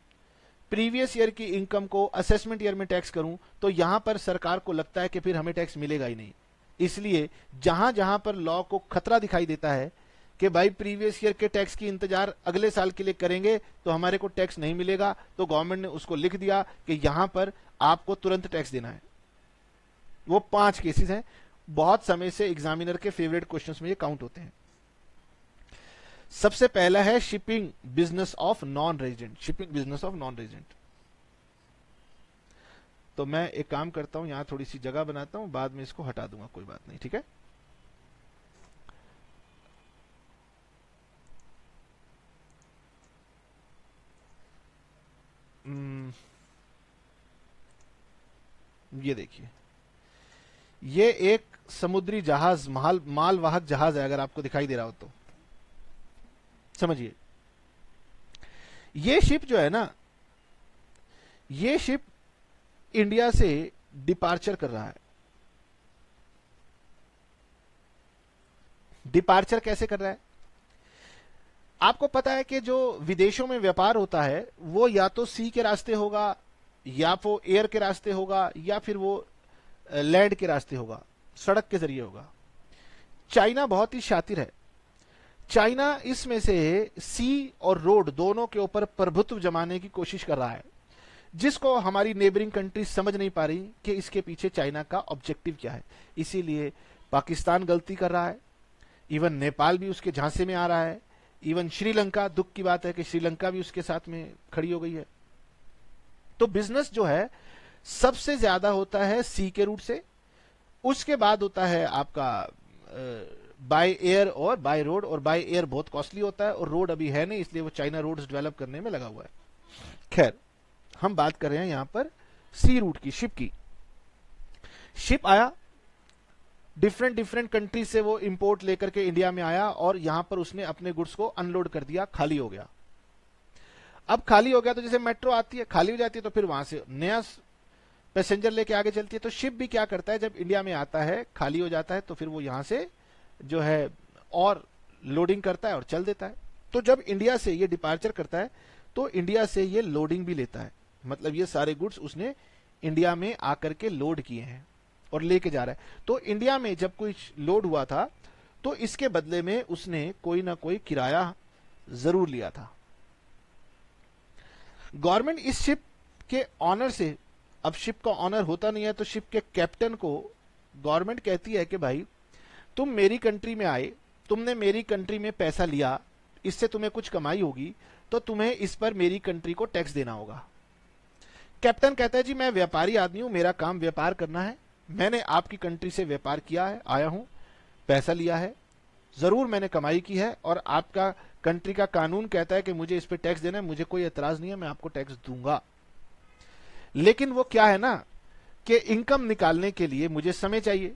प्रीवियस ईयर की इनकम को असेसमेंट ईयर में टैक्स करूं, तो यहां पर सरकार को लगता है कि फिर हमें टैक्स मिलेगा ही नहीं। इसलिए जहां जहां पर लॉ को खतरा दिखाई देता है कि भाई प्रीवियस ईयर के टैक्स की इंतजार अगले साल के लिए करेंगे तो हमारे को टैक्स नहीं मिलेगा, तो गवर्नमेंट ने उसको लिख दिया कि यहां पर आपको तुरंत टैक्स देना है। वो 5 केसेस हैं, बहुत समय से एग्जामिनर के फेवरेट क्वेश्चंस में ये काउंट होते हैं। सबसे पहला है shipping business of non resident. Shipping business of non resident, तो मैं एक काम करता हूं, यहां थोड़ी सी जगह बनाता हूं, बाद में इसको हटा दूंगा, कोई बात नहीं, ठीक है। ये देखिए, ये एक समुद्री जहाज, मालवाहक जहाज है, अगर आपको दिखाई दे रहा हो तो समझिए। ये शिप जो है ना, ये शिप इंडिया से डिपार्चर कर रहा है। डिपार्चर कैसे कर रहा है? आपको पता है कि जो विदेशों में व्यापार होता है वो या तो सी के रास्ते होगा, या वो एयर के रास्ते होगा, या फिर वो लैंड के रास्ते होगा, सड़क के जरिए होगा। चाइना बहुत ही शातिर है। चाइना इसमें से सी और रोड दोनों के ऊपर प्रभुत्व जमाने की कोशिश कर रहा है, जिसको हमारी नेबरिंग कंट्री समझ नहीं पा रही कि इसके पीछे चाइना का ऑब्जेक्टिव क्या है। इसीलिए पाकिस्तान गलती कर रहा है, इवन नेपाल भी उसके झांसे में आ रहा है, इवन श्रीलंका, दुख की बात है कि श्रीलंका भी उसके साथ में खड़ी हो गई है। तो बिजनेस जो है सबसे ज्यादा होता है सी के रूट से, उसके बाद होता है आपका बाय एयर और बाय रोड, और बाय एयर बहुत कॉस्टली होता है और रोड अभी है नहीं, इसलिए वो चाइना रोड्स डेवलप करने में लगा हुआ है। खैर, हम बात कर रहे हैं यहां पर सी रूट की, शिप की। शिप आया, डिफरेंट डिफरेंट कंट्री से वो इंपोर्ट लेकर के इंडिया में आया और यहां पर उसने अपने गुड्स को अनलोड कर दिया, खाली हो गया। अब खाली हो गया तो जैसे मेट्रो आती है, खाली हो जाती है, तो फिर वहां से नया पैसेंजर लेके आगे चलती है। तो शिप भी क्या करता है, जब इंडिया में आता है, खाली हो जाता है, तो फिर वो यहां से जो है और लोडिंग करता है और चल देता है। तो जब इंडिया से ये डिपार्चर करता है तो इंडिया से ये लोडिंग भी लेता है, मतलब ये सारे गुड्स उसने इंडिया में आकर के लोड किए हैं और लेके जा रहा है। तो इंडिया में जब कोई लोड हुआ था तो इसके बदले में उसने कोई ना कोई किराया जरूर लिया था। गवर्नमेंट इस शिप के ऑनर से, अब शिप का ऑनर होता नहीं है तो शिप के कैप्टन को गवर्नमेंट कहती है कि भाई तुम मेरी कंट्री में आए, तुमने मेरी कंट्री में पैसा लिया, इससे तुम्हें कुछ कमाई होगी, तो तुम्हें इस पर मेरी कंट्री को टैक्स देना होगा। कैप्टन कहता है जी मैं व्यापारी आदमी हूं, मेरा काम व्यापार करना है, मैंने आपकी कंट्री से व्यापार किया है, आया हूं, पैसा लिया है, जरूर मैंने कमाई की है, और आपका कंट्री का कानून कहता है कि मुझे इस पे टैक्स देना है, मुझे कोई एतराज नहीं है, मैं आपको टैक्स दूंगा। लेकिन वो क्या है ना कि इनकम निकालने के लिए मुझे समय चाहिए।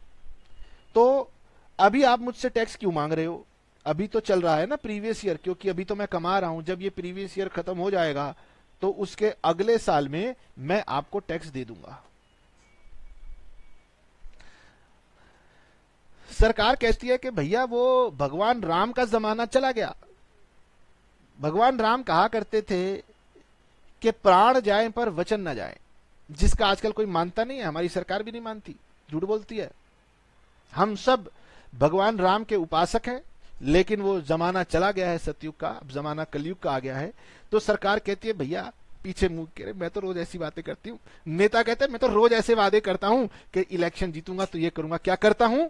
तो अभी आप मुझसे टैक्स क्यों मांग रहे हो? अभी तो चल रहा है ना प्रीवियस ईयर, क्योंकि अभी तो मैं कमा रहा हूं, जब ये प्रीवियस ईयर खत्म हो जाएगा तो उसके अगले साल में मैं आपको टैक्स दे दूंगा। सरकार कहती है कि भैया वो भगवान राम का जमाना चला गया। भगवान राम कहा करते थे कि प्राण जाए पर वचन न जाए, जिसका आजकल कोई मानता नहीं है, हमारी सरकार भी नहीं मानती, झूठ बोलती है। हम सब भगवान राम के उपासक हैं, लेकिन वो जमाना चला गया है सतयुग का, अब जमाना कलयुग का आ गया है। तो सरकार कहती है भैया पीछे मुंह करे, मैं तो रोज ऐसी बातें करती हूँ। नेता कहते हैं मैं तो रोज ऐसे वादे करता हूं कि इलेक्शन जीतूंगा तो ये करूंगा। क्या करता हूं?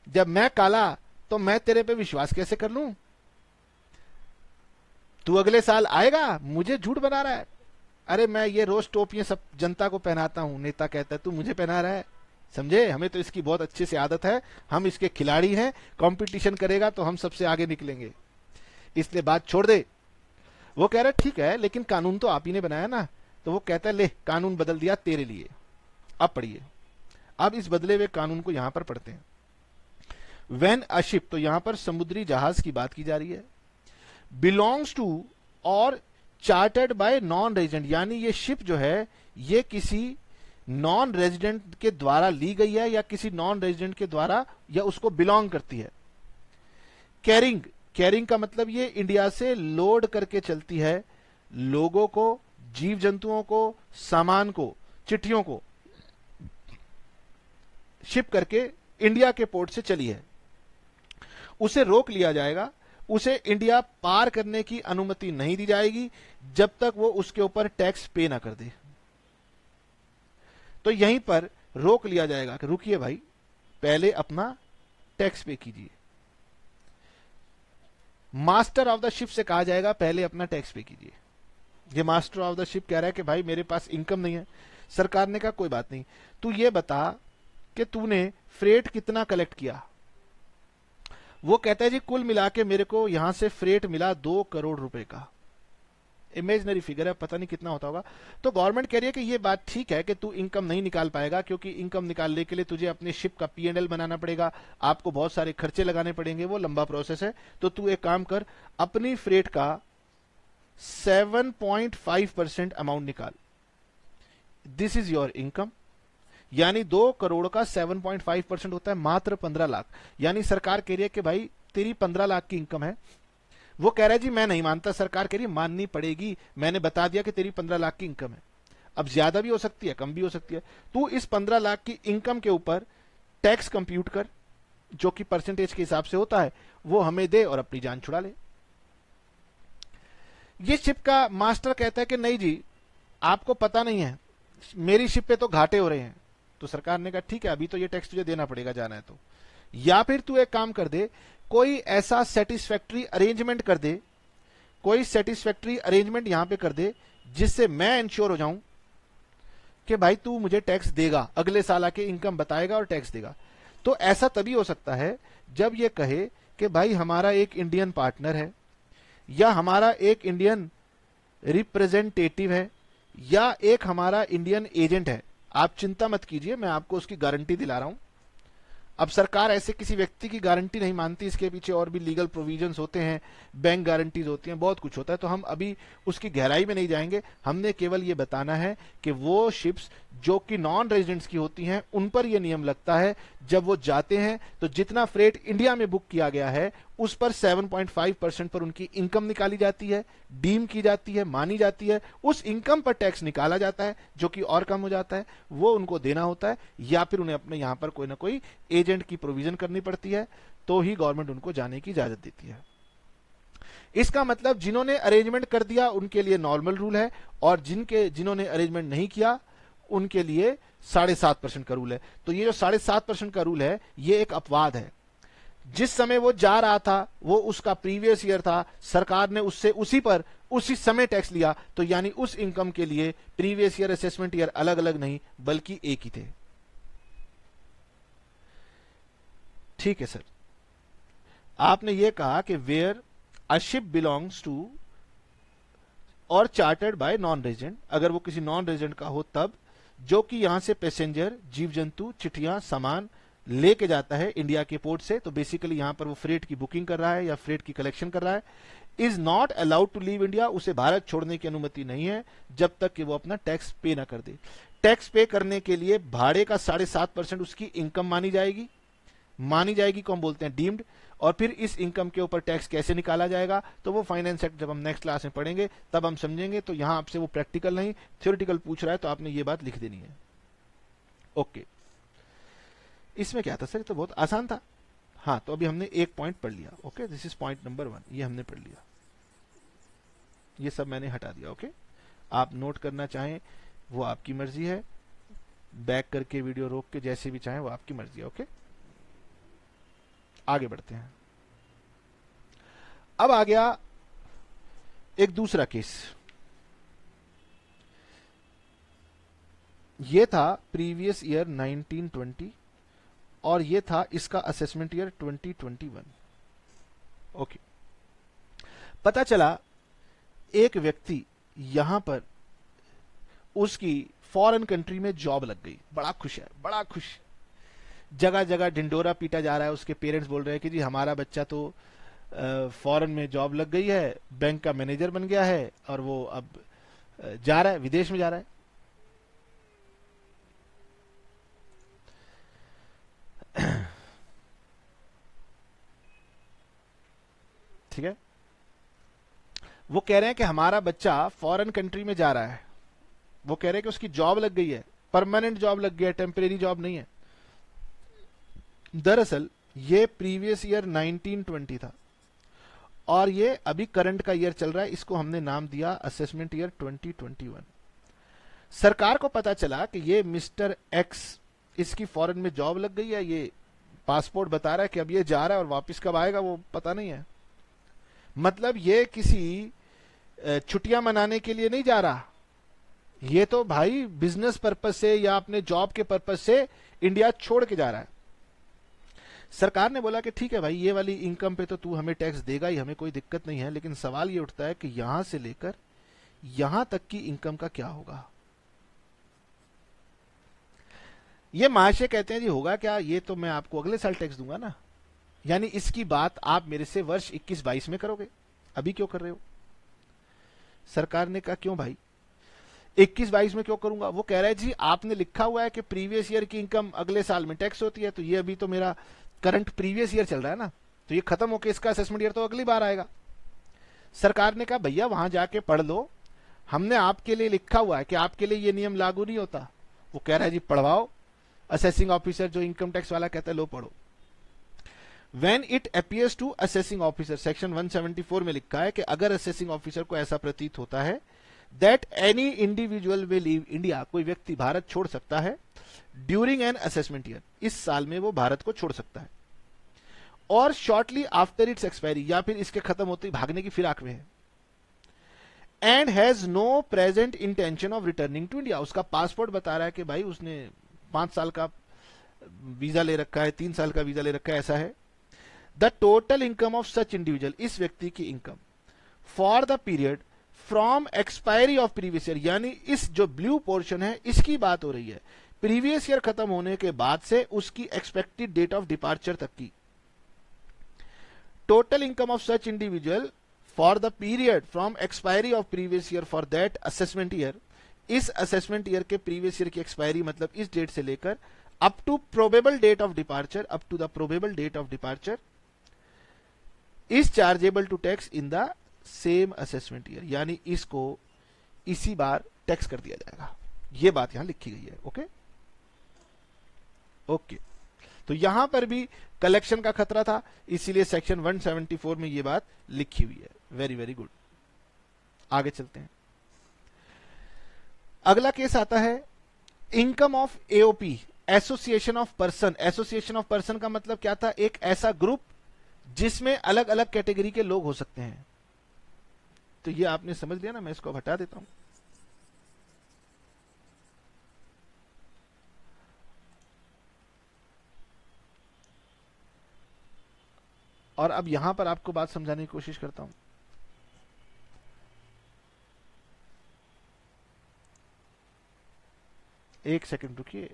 जब मैं काला तो मैं तेरे पे विश्वास कैसे कर लूं? तू अगले साल आएगा, मुझे झूठ बना रहा है। अरे मैं ये रोज टोपियां सब जनता को पहनाता हूं, नेता कहता है तू मुझे पहना रहा है। समझे, हमें तो इसकी बहुत अच्छे से आदत है, हम इसके खिलाड़ी हैं, कंपटीशन करेगा तो हम सबसे आगे निकलेंगे, इसलिए बात छोड़ दे। वो कह रहा है ठीक है, लेकिन कानून तो आप ही ने बनाया ना। तो वो कहता है ले कानून बदल दिया तेरे लिए, अब पढ़िए, अब इस बदले हुए कानून को यहां पर पढ़ते हैं। व्हेन अ शिप, तो यहां पर समुद्री जहाज की बात की जा रही है, बिलोंग्स टू और चार्टर्ड बाय नॉन रेजिडेंट, यानी ये शिप जो है ये किसी नॉन रेजिडेंट के द्वारा ली गई है या किसी नॉन रेजिडेंट के द्वारा या उसको बिलोंग करती है। कैरिंग, कैरिंग का मतलब ये इंडिया से लोड करके चलती है, लोगों को, जीव जंतुओं को, सामान को, चिट्ठियों को शिप करके इंडिया के पोर्ट से चली है, उसे रोक लिया जाएगा, उसे इंडिया पार करने की अनुमति नहीं दी जाएगी जब तक वो उसके ऊपर टैक्स पे ना कर दे। तो यहीं पर रोक लिया जाएगा कि रुकिए भाई, पहले अपना टैक्स पे कीजिए। मास्टर ऑफ द शिप से कहा जाएगा पहले अपना टैक्स पे कीजिए। ये मास्टर ऑफ द शिप कह रहा है कि भाई मेरे पास इनकम नहीं है। सरकार ने कहा कोई बात नहीं, तू ये बता कि तूने फ्रेट कितना कलेक्ट किया। वो कहता है जी कुल मिला के मेरे को यहां से फ्रेट मिला 2 करोड़ रुपए का। इमेजनरी फिगर है, पता नहीं कितना होता होगा। तो गवर्नमेंट कह रही है कि ये बात ठीक है कि तू इनकम नहीं निकाल पाएगा, क्योंकि इनकम निकालने के लिए तुझे अपने शिप का P&L बनाना पड़ेगा, आपको बहुत सारे खर्चे लगाने पड़ेंगे, वो लंबा प्रोसेस है। तो तू एक काम कर, अपनी फ्रेट का 7.5% अमाउंट निकाल, दिस इज योर इनकम। यानी 2 करोड़ का 7.5% होता है मात्र 15 लाख। यानी सरकार कह रही है कि भाई तेरी 15 लाख की इनकम है। वो कह रहा है जी मैं नहीं मानता, सरकार कह रही है माननी पड़ेगी, मैंने बता दिया कि तेरी 15 लाख की इनकम है। अब ज्यादा भी हो सकती है, कम भी हो सकती है। तू इस 15 लाख की इनकम के ऊपर टैक्स कंप्यूट कर, जो कि परसेंटेज के हिसाब से होता है, वो हमें दे और अपनी जान छुड़ा ले। ये शिप का मास्टर कहता है कि नहीं जी, आपको पता नहीं है, मेरी शिप पे तो घाटे हो रहे हैं। तो सरकार ने कहा ठीक है, अभी तो ये टैक्स तुझे देना पड़ेगा, जाना है तो। या फिर तू एक काम कर दे, कोई ऐसा सेटिस्फैक्ट्री अरेंजमेंट कर दे, कोई सेटिस्फैक्ट्री अरेंजमेंट यहां पे कर दे जिससे मैं इंश्योर हो जाऊं कि भाई तू मुझे टैक्स देगा, अगले साल आके इनकम बताएगा और टैक्स देगा। तो ऐसा तभी हो सकता है जब ये कहे कि भाई हमारा एक इंडियन पार्टनर है, या हमारा एक इंडियन रिप्रेजेंटेटिव है, या एक हमारा इंडियन एजेंट है। आप चिंता मत कीजिए, मैं आपको उसकी गारंटी दिला रहा हूं। अब सरकार ऐसे किसी व्यक्ति की गारंटी नहीं मानती, इसके पीछे और भी लीगल प्रोविजंस होते हैं, बैंक गारंटीज होती हैं, बहुत कुछ होता है। तो हम अभी उसकी गहराई में नहीं जाएंगे, हमने केवल ये बताना है कि वो शिप्स जो कि नॉन रेजिडेंट्स की होती हैं उन पर यह नियम लगता है, जब वो जाते हैं तो जितना फ्रेट इंडिया में बुक किया गया है उस पर 7.5% पर उनकी इनकम निकाली जाती है, डीम की जाती है, मानी जाती है। उस इनकम पर टैक्स निकाला जाता है जो कि और कम हो जाता है, वो उनको देना होता है, या फिर उन्हें अपने यहां पर कोई ना कोई एजेंट की प्रोविजन करनी पड़ती है, तो ही गवर्नमेंट उनको जाने की इजाजत देती है। इसका मतलब जिन्होंने अरेंजमेंट कर दिया उनके लिए नॉर्मल रूल है, और जिन्होंने अरेंजमेंट नहीं किया उनके लिए 7.5% का रूल है। तो ये जो 7.5% का रूल है ये एक अपवाद है। जिस समय वो जा रहा था वो उसका प्रीवियस ईयर था, सरकार ने उससे उसी समय टैक्स लिया, तो यानी उस इनकम के लिए प्रीवियस ईयर असेसमेंट ईयर अलग अलग नहीं बल्कि एक ही थे। ठीक है सर, आपने ये कहा कि where a ship belongs to और चार्टर्ड बाय नॉन रेजिडेंट, अगर वो किसी नॉन रेजिडेंट का हो तब, जो कि यहां से पैसेंजर, जीव जंतु, चिट्ठियां, सामान लेके जाता है इंडिया के पोर्ट से, तो बेसिकली यहां पर वो फ्रेट की बुकिंग कर रहा है या फ्रेट की कलेक्शन कर रहा है, is not allowed to leave India, उसे भारत छोड़ने की अनुमति नहीं है जब तक कि वो अपना टैक्स पे ना कर दे। टैक्स पे करने के लिए भाड़े का 7.5% उसकी इनकम मानी जाएगी को हम बोलते हैं डीम्ड। और फिर इस इनकम के ऊपर टैक्स कैसे निकाला जाएगा तो वो फाइनेंस एक्ट जब हम नेक्स्ट क्लास में पढ़ेंगे तब हम समझेंगे। तो यहां आपसे वो प्रैक्टिकल नहीं थ्योरेटिकल पूछ रहा है, तो आपने ये बात लिख देनी है। ओके, इसमें क्या था सर, तो बहुत आसान था। हाँ, तो अभी हमने एक पॉइंट पढ़ लिया। Okay, this is point number 1, ये हमने पढ़ लिया, ये सब मैंने हटा दिया। ओके, आप नोट करना चाहें वो आपकी मर्जी है, बैक करके वीडियो रोक के जैसे भी चाहें वो आपकी मर्जी है। ओके, आगे बढ़ते हैं। अब आ गया एक दूसरा केस, ये था प्रीवियस ईयर 1920 और ये था इसका असेसमेंट ईयर 2021। ओके, पता चला एक व्यक्ति यहां पर उसकी फॉरेन कंट्री में जॉब लग गई, बड़ा खुश है, बड़ा खुश। जगह जगह ढिंडोरा पीटा जा रहा है, उसके पेरेंट्स बोल रहे हैं कि जी हमारा बच्चा तो फॉरेन में जॉब लग गई है, बैंक का मैनेजर बन गया है और वो अब जा रहा है, विदेश में जा रहा है। ठीक है, वो कह रहे हैं कि हमारा बच्चा फॉरेन कंट्री में जा रहा है, वो कह रहे हैं कि उसकी जॉब लग गई है, परमानेंट जॉब लग गई है, टेम्परेरी जॉब नहीं है। दरअसल ये प्रीवियस ईयर 1920 था और ये अभी करंट का ईयर चल रहा है, इसको हमने नाम दिया असेसमेंट ईयर 2021। सरकार को पता चला कि ये मिस्टर एक्स, इसकी फॉरेन में जॉब लग गई है, ये पासपोर्ट बता रहा है कि अब ये जा रहा है और वापस कब आएगा वो पता नहीं है। मतलब ये किसी छुट्टियां मनाने के लिए नहीं जा रहा, ये तो भाई बिजनेस पर्पस से या अपने जॉब के पर्पस से इंडिया छोड़ के जा रहा है। सरकार ने बोला कि ठीक है भाई, ये वाली इनकम पे तो तू हमें टैक्स देगा ही, हमें कोई दिक्कत नहीं है, लेकिन सवाल ये उठता है कि यहां से लेकर यहां तक की इनकम का क्या होगा। ये महाशय कहते हैं जी होगा क्या, ये तो मैं आपको अगले साल टैक्स दूंगा ना, यानी इसकी बात आप मेरे से वर्ष 21-22 में करोगे, अभी क्यों कर रहे हो। सरकार ने कहा क्यों भाई 21-22 में क्यों करूंगा। वो कह रहा है जी आपने लिखा हुआ है कि प्रीवियस ईयर की इनकम अगले साल में टैक्स होती है, तो ये अभी तो मेरा करंट प्रीवियस ईयर चल रहा है ना, तो ये खत्म होकर इसका असेसमेंट ईयर तो अगली बार आएगा। सरकार ने कहा भैया वहां जाके पढ़ लो, हमने आपके लिए लिखा हुआ है कि आपके लिए ये नियम लागू नहीं होता। वो कह रहा है जी पढ़वाओ। असेसिंग ऑफिसर जो इनकम टैक्स वाला कहता है लो पढ़ो। When it appears to assessing officer, section 174 में लिखा है कि अगर असेसिंग ऑफिसर को ऐसा प्रतीत होता है that any individual will leave India, कोई व्यक्ति भारत छोड़ सकता है during an assessment year, इस साल में वो भारत को छोड़ सकता है, और shortly after its expiry, या फिर इसके खत्म होते ही भागने की फिराक में है, and has no present intention of returning to India, उसका पासपोर्ट बता रहा है कि भाई उसने 5 साल का वीजा ले रखा है, 3 साल का वीजा ले रखा है, ऐसा है। The total income of such individual, इस व्यक्ति की income for the period from expiry of previous year, यानी इस जो ब्लू पोर्शन है इसकी बात हो रही है, प्रीवियस ईयर खत्म होने के बाद से उसकी एक्सपेक्टेड डेट ऑफ डिपार्चर तक की। Total income of such individual for the period from expiry of previous year for that assessment year, इस असेसमेंट ईयर के प्रीवियस ईयर की एक्सपायरी मतलब इस डेट से लेकर up to probable date of departure, up to the probable date of departure is chargeable to tax in the same assessment year, यानी इसको इसी बार टैक्स कर दिया जाएगा। ये बात यहां लिखी गई है। ओके ओके, तो यहां पर भी कलेक्शन का खतरा था, इसीलिए सेक्शन 174 में ये बात लिखी हुई है। वेरी वेरी गुड, आगे चलते हैं। अगला केस आता है income of AOP, association of person. Association of person का मतलब क्या था, एक ऐसा ग्रुप जिसमें अलग अलग कैटेगरी के लोग हो सकते हैं। तो ये आपने समझ लिया ना, मैं इसको हटा देता हूं। और अब यहां पर आपको बात समझाने की कोशिश करता हूं। एक सेकंड रुकिए।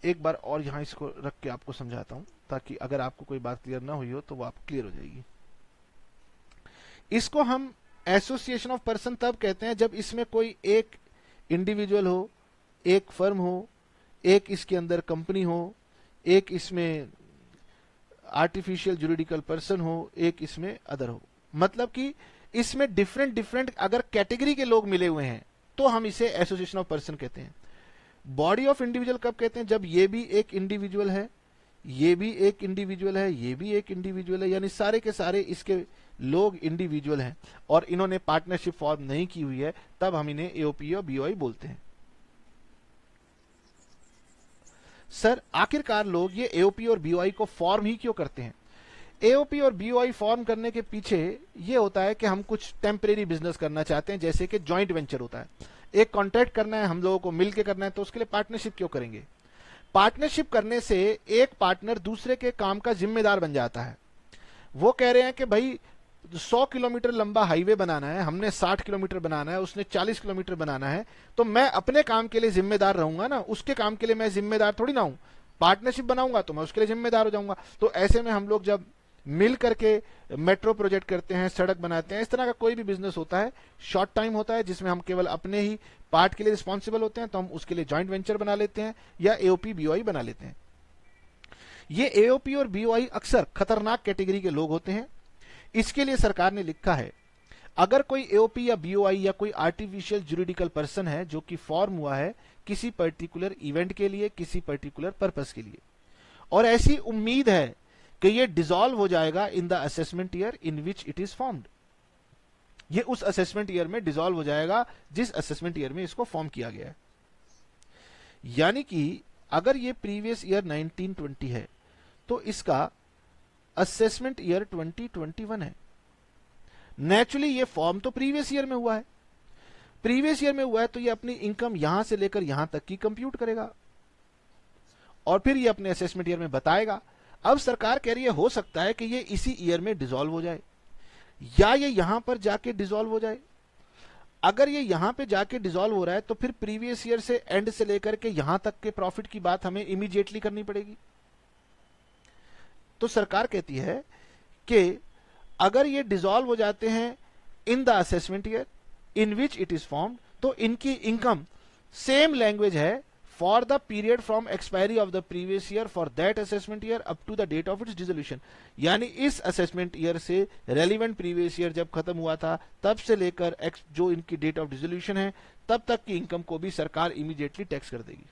एक बार और यहां इसको रख के आपको समझाता हूं, ताकि अगर आपको कोई बात क्लियर ना हुई हो तो वो आपको क्लियर हो जाएगी। इसको हम एसोसिएशन ऑफ पर्सन तब कहते हैं जब इसमें कोई एक इंडिविजुअल हो, एक फर्म हो, एक इसके अंदर कंपनी हो, एक इसमें आर्टिफिशियल जुरिडिकल पर्सन हो, एक इसमें अदर हो। मतलब कि इसमें डिफरेंट डिफरेंट अगर कैटेगरी के लोग मिले हुए हैं तो हम इसे एसोसिएशन ऑफ पर्सन कहते हैं। बॉडी ऑफ इंडिविजुअल कब कहते हैं, जब ये भी एक इंडिविजुअल है, ये भी एक इंडिविजुअल है, ये भी एक इंडिविजुअल है, यानी सारे के सारे इसके लोग इंडिविजुअल हैं और इन्होंने पार्टनरशिप फॉर्म नहीं की हुई है, तब हम इन्हें एओपी और बीओआई बोलते हैं। सर आखिरकार लोग ये एओपी और बीओआई को फॉर्म ही क्यों करते हैं। एओपी और बीओआई फॉर्म करने के पीछे ये होता है कि हम कुछ टेम्परेरी बिजनेस करना चाहते हैं, जैसे कि जॉइंट वेंचर होता है। एक कॉन्ट्रैक्ट करना है, हम लोगों को मिल के करना है, तो उसके लिए पार्टनरशिप क्यों करेंगे? पार्टनरशिप करने से एक पार्टनर दूसरे के काम का जिम्मेदार बन जाता है। वो कह रहे हैं कि भाई 100 किलोमीटर लंबा हाईवे बनाना है, हमने 60 किलोमीटर बनाना है, उसने 40 किलोमीटर बनाना है, तो मैं अपने काम के लिए जिम्मेदार रहूंगा ना, उसके काम के लिए मैं जिम्मेदार थोड़ी ना हूं। पार्टनरशिप बनाऊंगा तो मैं उसके लिए जिम्मेदार हो जाऊंगा। तो ऐसे में हम लोग जब मिल करके मेट्रो प्रोजेक्ट करते हैं, सड़क बनाते हैं, इस तरह का कोई भी बिजनेस होता है, शॉर्ट टाइम होता है जिसमें हम केवल अपने ही पार्ट के लिए रिस्पॉन्सिबल होते हैं, तो हम उसके लिए जॉइंट वेंचर बना लेते हैं या एओपी बीओआई बना लेते हैं। ये एओपी और बीओआई अक्सर खतरनाक कैटेगरी के लोग होते हैं। इसके लिए सरकार ने लिखा है, अगर कोई एओपी या बीओआई या कोई आर्टिफिशियल जुरिडिकल पर्सन है जो कि फॉर्म हुआ है किसी पर्टिकुलर इवेंट के लिए, किसी पर्टिकुलर पर्पस के लिए, और ऐसी उम्मीद है कि ये डिसॉल्व हो जाएगा इन the assessment year in which it is formed, ये उस असेसमेंट ईयर में डिसॉल्व हो जाएगा जिस असेसमेंट ईयर में इसको फॉर्म किया गया है। यानी कि अगर ये प्रीवियस ईयर 1920 है तो इसका असेसमेंट ईयर 2021 है। नेचुरली ये फॉर्म तो प्रीवियस ईयर में हुआ है, प्रीवियस ईयर में हुआ है, तो ये अपनी इनकम यहां से लेकर यहां तक की कंप्यूट करेगा और फिर ये अपने असेसमेंट ईयर में बताएगा। अब सरकार कह रही है हो सकता है कि ये इसी ईयर में डिसॉल्व हो जाए या ये यहां पर जाके डिसॉल्व हो जाए। अगर ये यहां पे जाके डिसॉल्व हो रहा है तो फिर प्रीवियस ईयर से एंड से लेकर के यहां तक के प्रॉफिट की बात हमें इमीडिएटली करनी पड़ेगी। तो सरकार कहती है कि अगर ये डिसॉल्व हो जाते हैं in the assessment year in which it is formed, तो इनकी इनकम सेम लैंग्वेज है for the period from expiry of the previous year for that assessment year up to the date of its dissolution. यानी इस assessment year से relevant previous year जब खत्म हुआ था तब से लेकर जो इनकी डेट ऑफ डिसोल्यूशन है तब तक की इनकम को भी सरकार इमीडिएटली टैक्स कर देगी।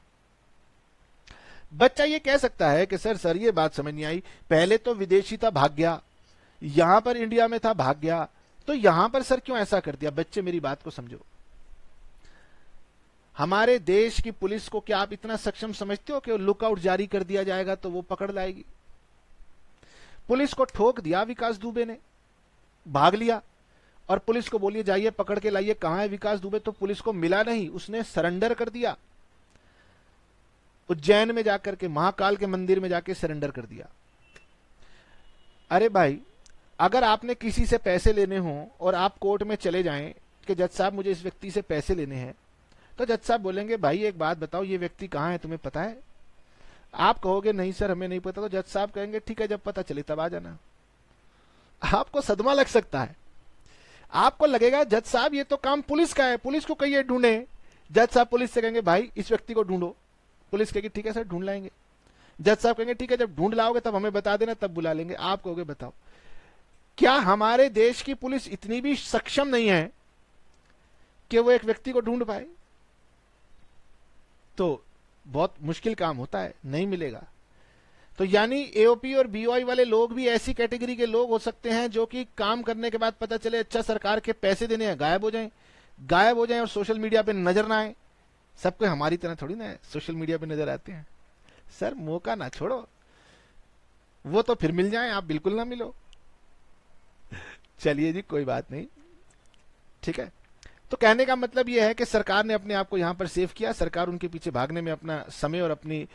बच्चा ये कह सकता है कि सर ये बात समझ नहीं आई, पहले तो विदेशी था भाग गया, यहां पर इंडिया में था भाग गया, तो यहां पर सर क्यों ऐसा कर दिया? बच्चे मेरी बात को समझो, हमारे देश की पुलिस को क्या आप इतना सक्षम समझते हो कि लुकआउट जारी कर दिया जाएगा तो वो पकड़ लाएगी? पुलिस को ठोक दिया विकास दुबे ने, भाग लिया, और पुलिस को बोलिए जाइए पकड़ के लाइए कहां है विकास दुबे, तो पुलिस को मिला नहीं, उसने सरेंडर कर दिया, उज्जैन में जाकर के महाकाल के मंदिर में जाके सरेंडर कर दिया। अरे भाई, अगर आपने किसी से पैसे लेने हो और आप कोर्ट में चले जाएं कि जज साहब मुझे इस व्यक्ति से पैसे लेने हैं, तो जज साहब बोलेंगे भाई एक बात बताओ ये व्यक्ति कहां है, तुम्हें पता है? आप कहोगे नहीं सर हमें नहीं पता, तो जज साहब कहेंगे ठीक है जब पता चले तब आ जाना। आपको सदमा लग सकता है, आपको लगेगा जज साहब ये तो काम पुलिस का है, पुलिस को कहिए ढूंढे। जज साहब पुलिस से कहेंगे भाई इस व्यक्ति को ढूंढो, पुलिस कहेगी ठीक है सर ढूंढ लाएंगे। जज साहब कहेंगे ठीक है जब ढूंढ लाओगे तब हमें बता देना, तब बुला लेंगे। आप कहोगे बताओ क्या हमारे देश की पुलिस इतनी भी सक्षम नहीं है कि वो एक व्यक्ति को ढूंढ पाए? तो बहुत मुश्किल काम होता है, नहीं मिलेगा। तो यानी एओपी और बीओआई वाले लोग भी ऐसी कैटेगरी के लोग हो सकते हैं जो कि काम करने के बाद पता चले अच्छा सरकार के पैसे देने हैं, गायब हो जाएं और सोशल मीडिया पे नजर ना आए। सबको हमारी तरह थोड़ी ना सोशल मीडिया पे नजर आते हैं। सर मौका ना छोड़ो, वो तो फिर मिल जाए, आप बिल्कुल ना मिलो। चलिए जी कोई बात नहीं, ठीक है। तो कहने का मतलब यह है कि सरकार ने अपने आप को यहां पर सेव किया, सरकार उनके पीछे भागने में अपना समय और अपनी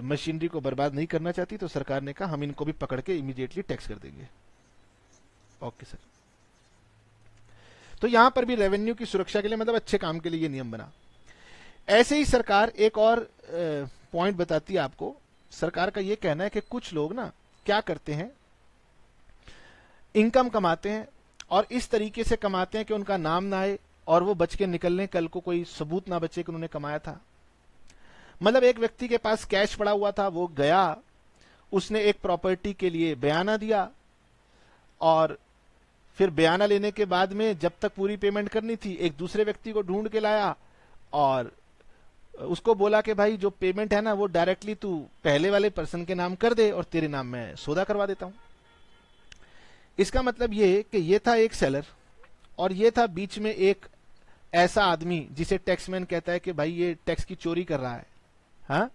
मशीनरी को बर्बाद नहीं करना चाहती, तो सरकार ने कहा हम इनको भी पकड़ के इमीडिएटली टैक्स कर देंगे। Okay sir. तो यहां पर भी रेवेन्यू की सुरक्षा के लिए, मतलब अच्छे काम के लिए ये नियम बना। ऐसे ही सरकार एक और पॉइंट बताती है आपको। सरकार का ये कहना है कि कुछ लोग ना क्या करते हैं, इनकम कमाते हैं और इस तरीके से कमाते हैं कि उनका नाम ना आए और वो बच के निकलने, कल को कोई सबूत ना बचे कि उन्होंने कमाया था। मतलब एक व्यक्ति के पास कैश पड़ा हुआ था, वो गया, उसने एक प्रॉपर्टी के लिए बयाना दिया और फिर बयाना लेने के बाद में जब तक पूरी पेमेंट करनी थी एक दूसरे व्यक्ति को ढूंढ के लाया और उसको बोला कि भाई जो पेमेंट है ना वो डायरेक्टली तू पहले वाले पर्सन के नाम कर दे और तेरे नाम में सौदा करवा देता हूं। इसका मतलब ये कि ये था एक सेलर और ये था बीच में एक ऐसा आदमी जिसे टैक्समैन कहता है कि भाई ये टैक्स की चोरी कर रहा है। हाँ,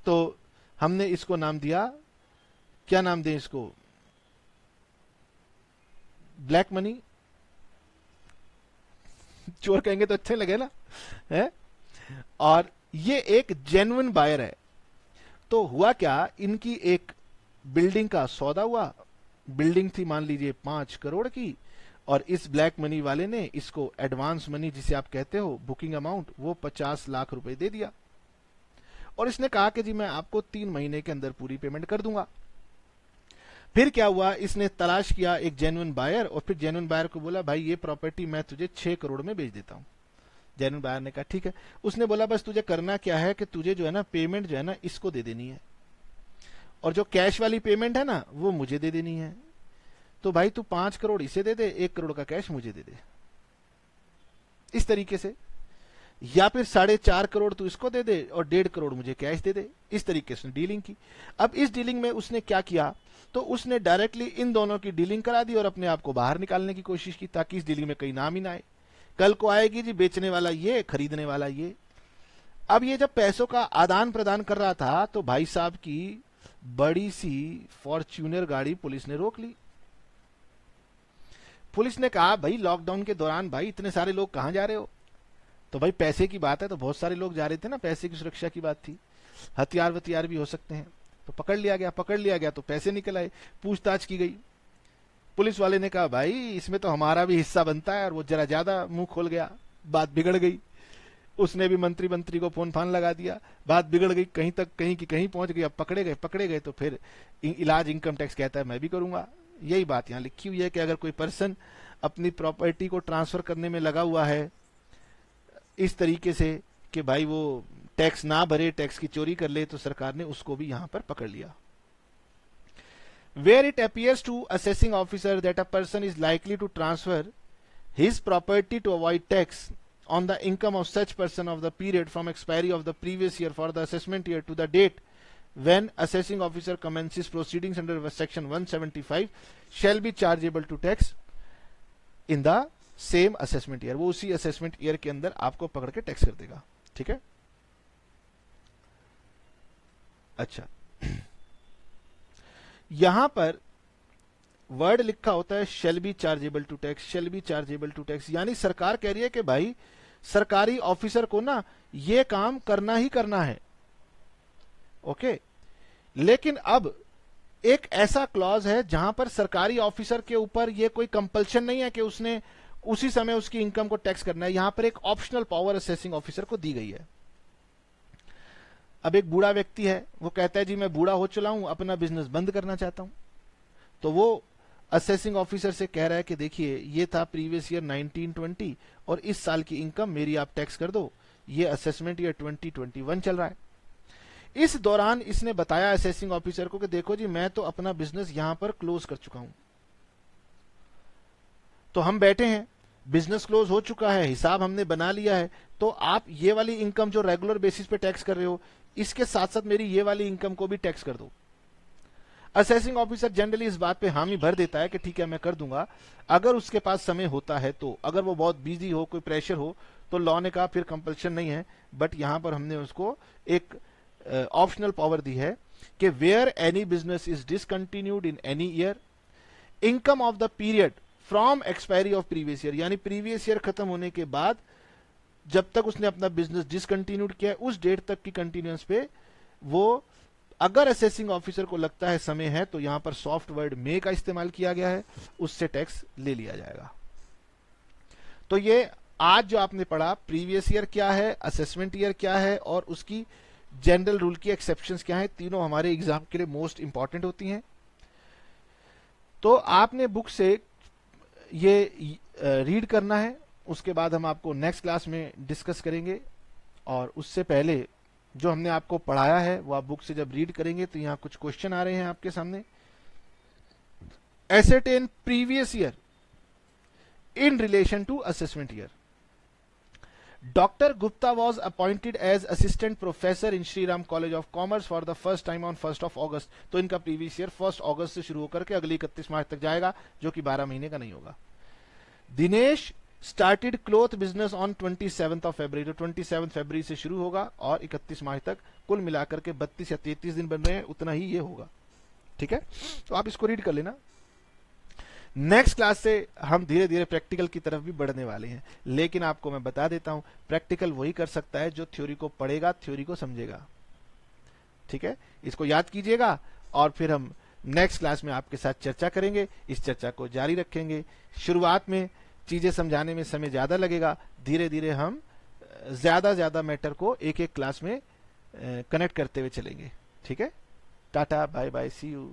तो हमने इसको नाम दिया, क्या नाम दें इसको, ब्लैक मनी। चोर कहेंगे तो अच्छे लगे ना, है। और ये एक जेन्युइन बायर है। तो हुआ क्या, इनकी एक बिल्डिंग का सौदा हुआ। बिल्डिंग थी मान लीजिए 5 करोड़ की, और इस ब्लैक मनी वाले ने इसको एडवांस मनी जिसे आप कहते हो बुकिंग अमाउंट, वो 50 लाख रुपए दे दिया। और इसने कहा कि जी मैं आपको 3 महीने के अंदर पूरी पेमेंट कर दूंगा। फिर क्या हुआ, इसने तलाश किया एक जेन्युइन बायर, और फिर जेन्युइन बायर को बोला भाई ये प्रॉपर्टी मैं तुझे 6 करोड़ में बेच देता हूं। जेन्युइन बायर ने कहा ठीक है। उसने बोला बस तुझे करना क्या है कि तुझे जो है ना पेमेंट जो है ना इसको दे देनी है, और जो कैश वाली पेमेंट है ना वो मुझे दे देनी है। तो भाई तू 5 करोड़ इसे दे दे, 1 करोड़ का कैश मुझे दे दे, इस तरीके से। या फिर 4.5 करोड़ तू इसको दे दे और 1.5 करोड़ मुझे कैश दे दे। इस तरीके से डीलिंग की। अब इस डीलिंग में उसने क्या किया, तो उसने डायरेक्टली इन दोनों की डीलिंग करा दी और अपने आप को बाहर निकालने की कोशिश की, ताकि इस डीलिंग में कहीं नाम ही ना आए। कल को आएगी जी बेचने वाला ये, खरीदने वाला ये। अब ये जब पैसों का आदान प्रदान कर रहा था तो भाई साहब की बड़ी सी फॉर्च्यूनर गाड़ी पुलिस ने रोक ली। पुलिस ने कहा भाई लॉकडाउन के दौरान भाई इतने सारे लोग कहां जा रहे हो? तो भाई पैसे की बात है तो बहुत सारे लोग जा रहे थे ना, पैसे की सुरक्षा की बात थी, हथियार वथियार भी हो सकते हैं। तो पकड़ लिया गया तो पैसे निकल आए, पूछताछ की गई। पुलिस वाले ने कहा भाई इसमें तो हमारा भी हिस्सा बनता है, और वो जरा ज्यादा मुंह खोल गया, बात बिगड़ गई। उसने भी मंत्री को फोन फान लगा दिया, बात बिगड़ गई, कहीं की कहीं पहुंच गई। अब पकड़े गए तो फिर इलाज इनकम टैक्स कहता है मैं भी करूंगा। यही बात यहां लिखी हुई है कि अगर कोई पर्सन अपनी प्रॉपर्टी को ट्रांसफर करने में लगा हुआ है इस तरीके से कि भाई वो टैक्स ना भरे, टैक्स की चोरी कर ले, तो सरकार ने उसको भी यहां पर पकड़ लिया। Where it appears to assessing officer that a person is likely to transfer his property to avoid tax on the income of such person of the period from expiry of the previous year for the assessment year to the date when assessing officer commences proceedings under section 175 shall be chargeable to tax in the same assessment year। वो उसी assessment year के अंदर आपको पकड़ के tax कर देगा। ठीक है, अच्छा यहां पर वर्ड लिखा होता है shall be chargeable to tax, shall be chargeable to tax, यानी सरकार कह रही है कि भाई सरकारी ऑफिसर को ना ये काम करना ही करना है। ओके, लेकिन अब एक ऐसा क्लॉज है जहां पर सरकारी ऑफिसर के ऊपर ये कोई कंपल्शन नहीं है कि उसने उसी समय उसकी इनकम को टैक्स करना है। यहां पर एक ऑप्शनल पावर असेसिंग ऑफिसर को दी गई है। अब एक बूढ़ा व्यक्ति है, वो कहता है जी मैं बूढ़ा हो चला हूं, अपना बिजनेस बंद करना चाहता हूं। तो वो असेसिंग ऑफिसर से कह रहा है कि देखिए ये था प्रीवियस ईयर 1920 और इस साल की इनकम मेरी आप टैक्स कर दो, ये असेसमेंट ईयर 2021 चल रहा है। इस दौरान इसने बताया असेसिंग ऑफिसर को कि देखो जी मैं तो अपना बिजनेस यहां पर क्लोज कर चुका हूं, तो हम बैठे हैं, बिजनेस क्लोज हो चुका है, हिसाब हमने बना लिया है, तो आप ये वाली इनकम जो रेगुलर बेसिस पे टैक्स कर रहे हो इसके साथ साथ मेरी ये वाली इनकम को भी टैक्स कर दो। असेसिंग ऑफिसर जनरली इस बात पे हामी भर देता है कि ठीक है मैं कर दूंगा, अगर उसके पास समय होता है तो। अगर वो बहुत बिजी हो, कोई प्रेशर हो, तो लॉ ने कहा फिर कंपल्शन नहीं है, बट यहां पर हमने उसको एक ऑप्शनल पावर दी है कि where any business is discontinued in any year, income of the period from expiry of previous year, यानी प्रीवियस ईयर खत्म होने के बाद जब तक उसने अपना बिजनेस डिसकंटिन्यूड किया है उस डेट तक की कंटिन्यूअंस पे वो, अगर असेसिंग ऑफिसर को लगता है समय है, तो यहां पर सॉफ्ट वर्ड मे का इस्तेमाल किया गया है, उससे टैक्स ले लिया जाएगा। तो ये आज जो आपने पढ़ा प्रीवियस ईयर क्या है, असेसमेंट ईयर क्या है और उसकी जनरल रूल की एक्सेप्शंस क्या है, तीनों हमारे एग्जाम के लिए मोस्ट इंपॉर्टेंट होती हैं। तो आपने बुक से ये रीड करना है, उसके बाद हम आपको नेक्स्ट क्लास में डिस्कस करेंगे। और उससे पहले जो हमने आपको पढ़ाया है वो आप बुक से जब रीड करेंगे तो यहां कुछ क्वेश्चन आ रहे हैं आपके सामने। Ascertain previous year in relation to assessment year. Dr. Gupta was appointed as assistant professor in Shri Ram College of Commerce for the first time on 1st of August। तो इनका प्रीवियस ईयर 1 अगस्त से शुरू होकर के अगली 31 मार्च तक जाएगा, जो कि 12 महीने का नहीं होगा। Dinesh started cloth business on 27th of February, तो 27 फरवरी से शुरू होगा और 31 मार्च तक, कुल मिलाकर के 32 या 33 दिन बन रहे हैं, उतना ही ये होगा। ठीक है, तो आप इसको रीड कर लेना। नेक्स्ट क्लास से हम धीरे धीरे प्रैक्टिकल की तरफ भी बढ़ने वाले हैं, लेकिन आपको मैं बता देता हूं प्रैक्टिकल वही कर सकता है जो थ्योरी को पढ़ेगा, थ्योरी को समझेगा। ठीक है, इसको याद कीजिएगा और फिर हम नेक्स्ट क्लास में आपके साथ चर्चा करेंगे, इस चर्चा को जारी रखेंगे। शुरुआत में चीजें समझाने में समय ज्यादा लगेगा, धीरे धीरे हम ज्यादा मैटर को एक एक क्लास में कनेक्ट करते हुए चलेंगे। ठीक है, tata bye bye, see you.